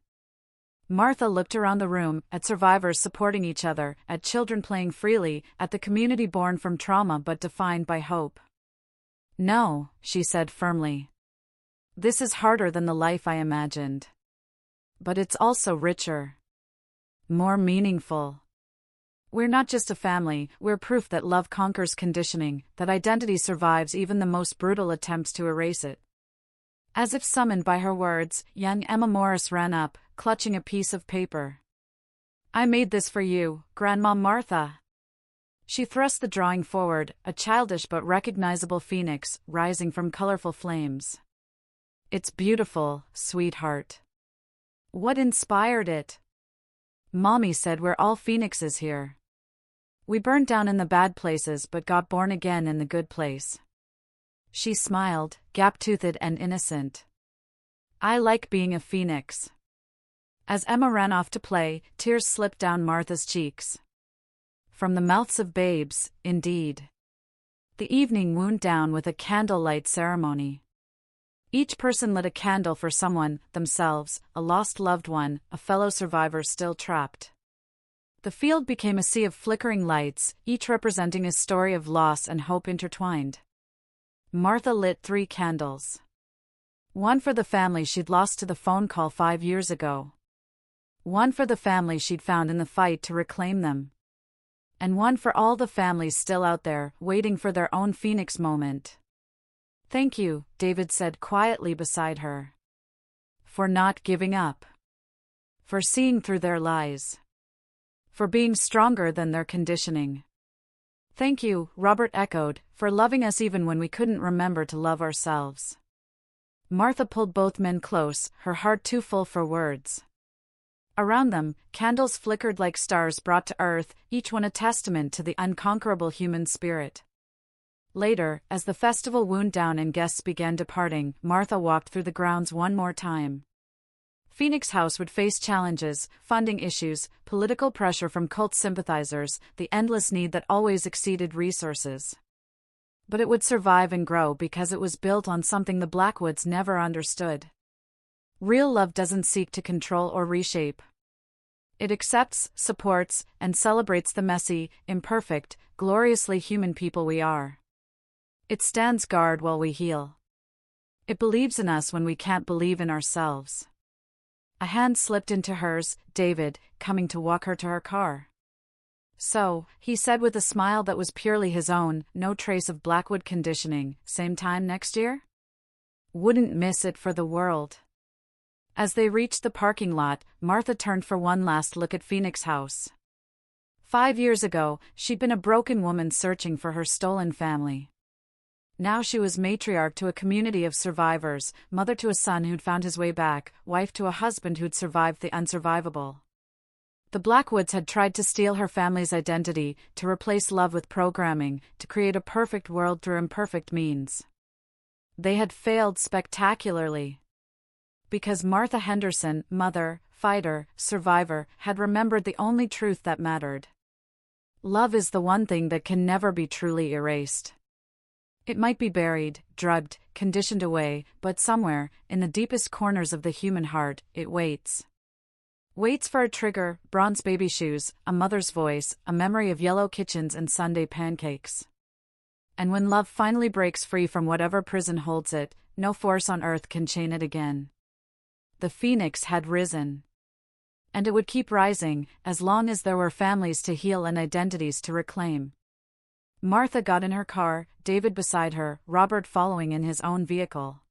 Martha looked around the room, at survivors supporting each other, at children playing freely, at the community born from trauma but defined by hope. No, she said firmly. This is harder than the life I imagined. But it's also richer. More meaningful. We're not just a family, we're proof that love conquers conditioning, that identity survives even the most brutal attempts to erase it. As if summoned by her words, young Emma Morris ran up, clutching a piece of paper. I made this for you, Grandma Martha. She thrust the drawing forward, a childish but recognizable phoenix, rising from colorful flames. It's beautiful, sweetheart. What inspired it? Mommy said we're all phoenixes here. We burned down in the bad places but got born again in the good place. She smiled, gap-toothed and innocent. I like being a phoenix. As Emma ran off to play, tears slipped down Martha's cheeks. From the mouths of babes, indeed. The evening wound down with a candlelight ceremony. Each person lit a candle for someone, themselves, a lost loved one, a fellow survivor still trapped. The field became a sea of flickering lights, each representing a story of loss and hope intertwined. Martha lit 3 candles. One for the family she'd lost to the phone call 5 years ago. One for the family she'd found in the fight to reclaim them. And one for all the families still out there, waiting for their own phoenix moment. "Thank you," David said quietly beside her. "For not giving up. For seeing through their lies. For being stronger than their conditioning." "Thank you," Robert echoed, "for loving us even when we couldn't remember to love ourselves." Martha pulled both men close, her heart too full for words. Around them, candles flickered like stars brought to earth, each one a testament to the unconquerable human spirit. Later, as the festival wound down and guests began departing, Martha walked through the grounds one more time. Phoenix House would face challenges, funding issues, political pressure from cult sympathizers, the endless need that always exceeded resources. But it would survive and grow because it was built on something the Blackwoods never understood. Real love doesn't seek to control or reshape. It accepts, supports, and celebrates the messy, imperfect, gloriously human people we are. It stands guard while we heal. It believes in us when we can't believe in ourselves. A hand slipped into hers, David, coming to walk her to her car. "So," he said with a smile that was purely his own, no trace of Blackwood conditioning, "same time next year?" "Wouldn't miss it for the world." As they reached the parking lot, Martha turned for one last look at Phoenix House. 5 years ago, she'd been a broken woman searching for her stolen family. Now she was matriarch to a community of survivors, mother to a son who'd found his way back, wife to a husband who'd survived the unsurvivable. The Blackwoods had tried to steal her family's identity, to replace love with programming, to create a perfect world through imperfect means. They had failed spectacularly. Because Martha Henderson, mother, fighter, survivor, had remembered the only truth that mattered. Love is the one thing that can never be truly erased. It might be buried, drugged, conditioned away, but somewhere, in the deepest corners of the human heart, it waits. Waits for a trigger, bronze baby shoes, a mother's voice, a memory of yellow kitchens and Sunday pancakes. And when love finally breaks free from whatever prison holds it, no force on earth can chain it again. The phoenix had risen. And it would keep rising, as long as there were families to heal and identities to reclaim. Martha got in her car, David beside her, Robert following in his own vehicle.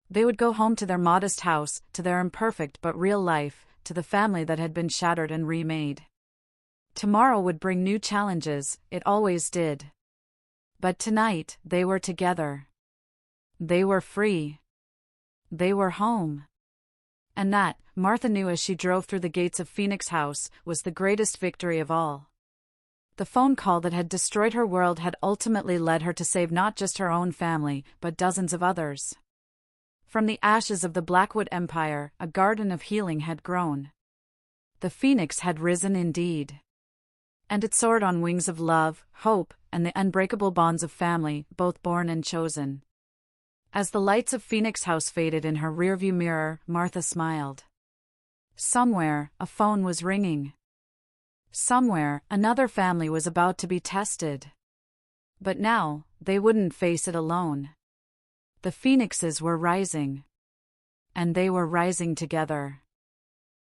They would go home to their modest house, to their imperfect but real life, to the family that had been shattered and remade. Tomorrow would bring new challenges, it always did. But tonight, they were together. They were free. They were home. And that, Martha knew as she drove through the gates of Phoenix House, was the greatest victory of all. The phone call that had destroyed her world had ultimately led her to save not just her own family, but dozens of others. From the ashes of the Blackwood Empire, a garden of healing had grown. The phoenix had risen indeed. And it soared on wings of love, hope, and the unbreakable bonds of family, both born and chosen. As the lights of Phoenix House faded in her rearview mirror, Martha smiled. Somewhere, a phone was ringing. Somewhere, another family was about to be tested. But now, they wouldn't face it alone. The phoenixes were rising. And they were rising together.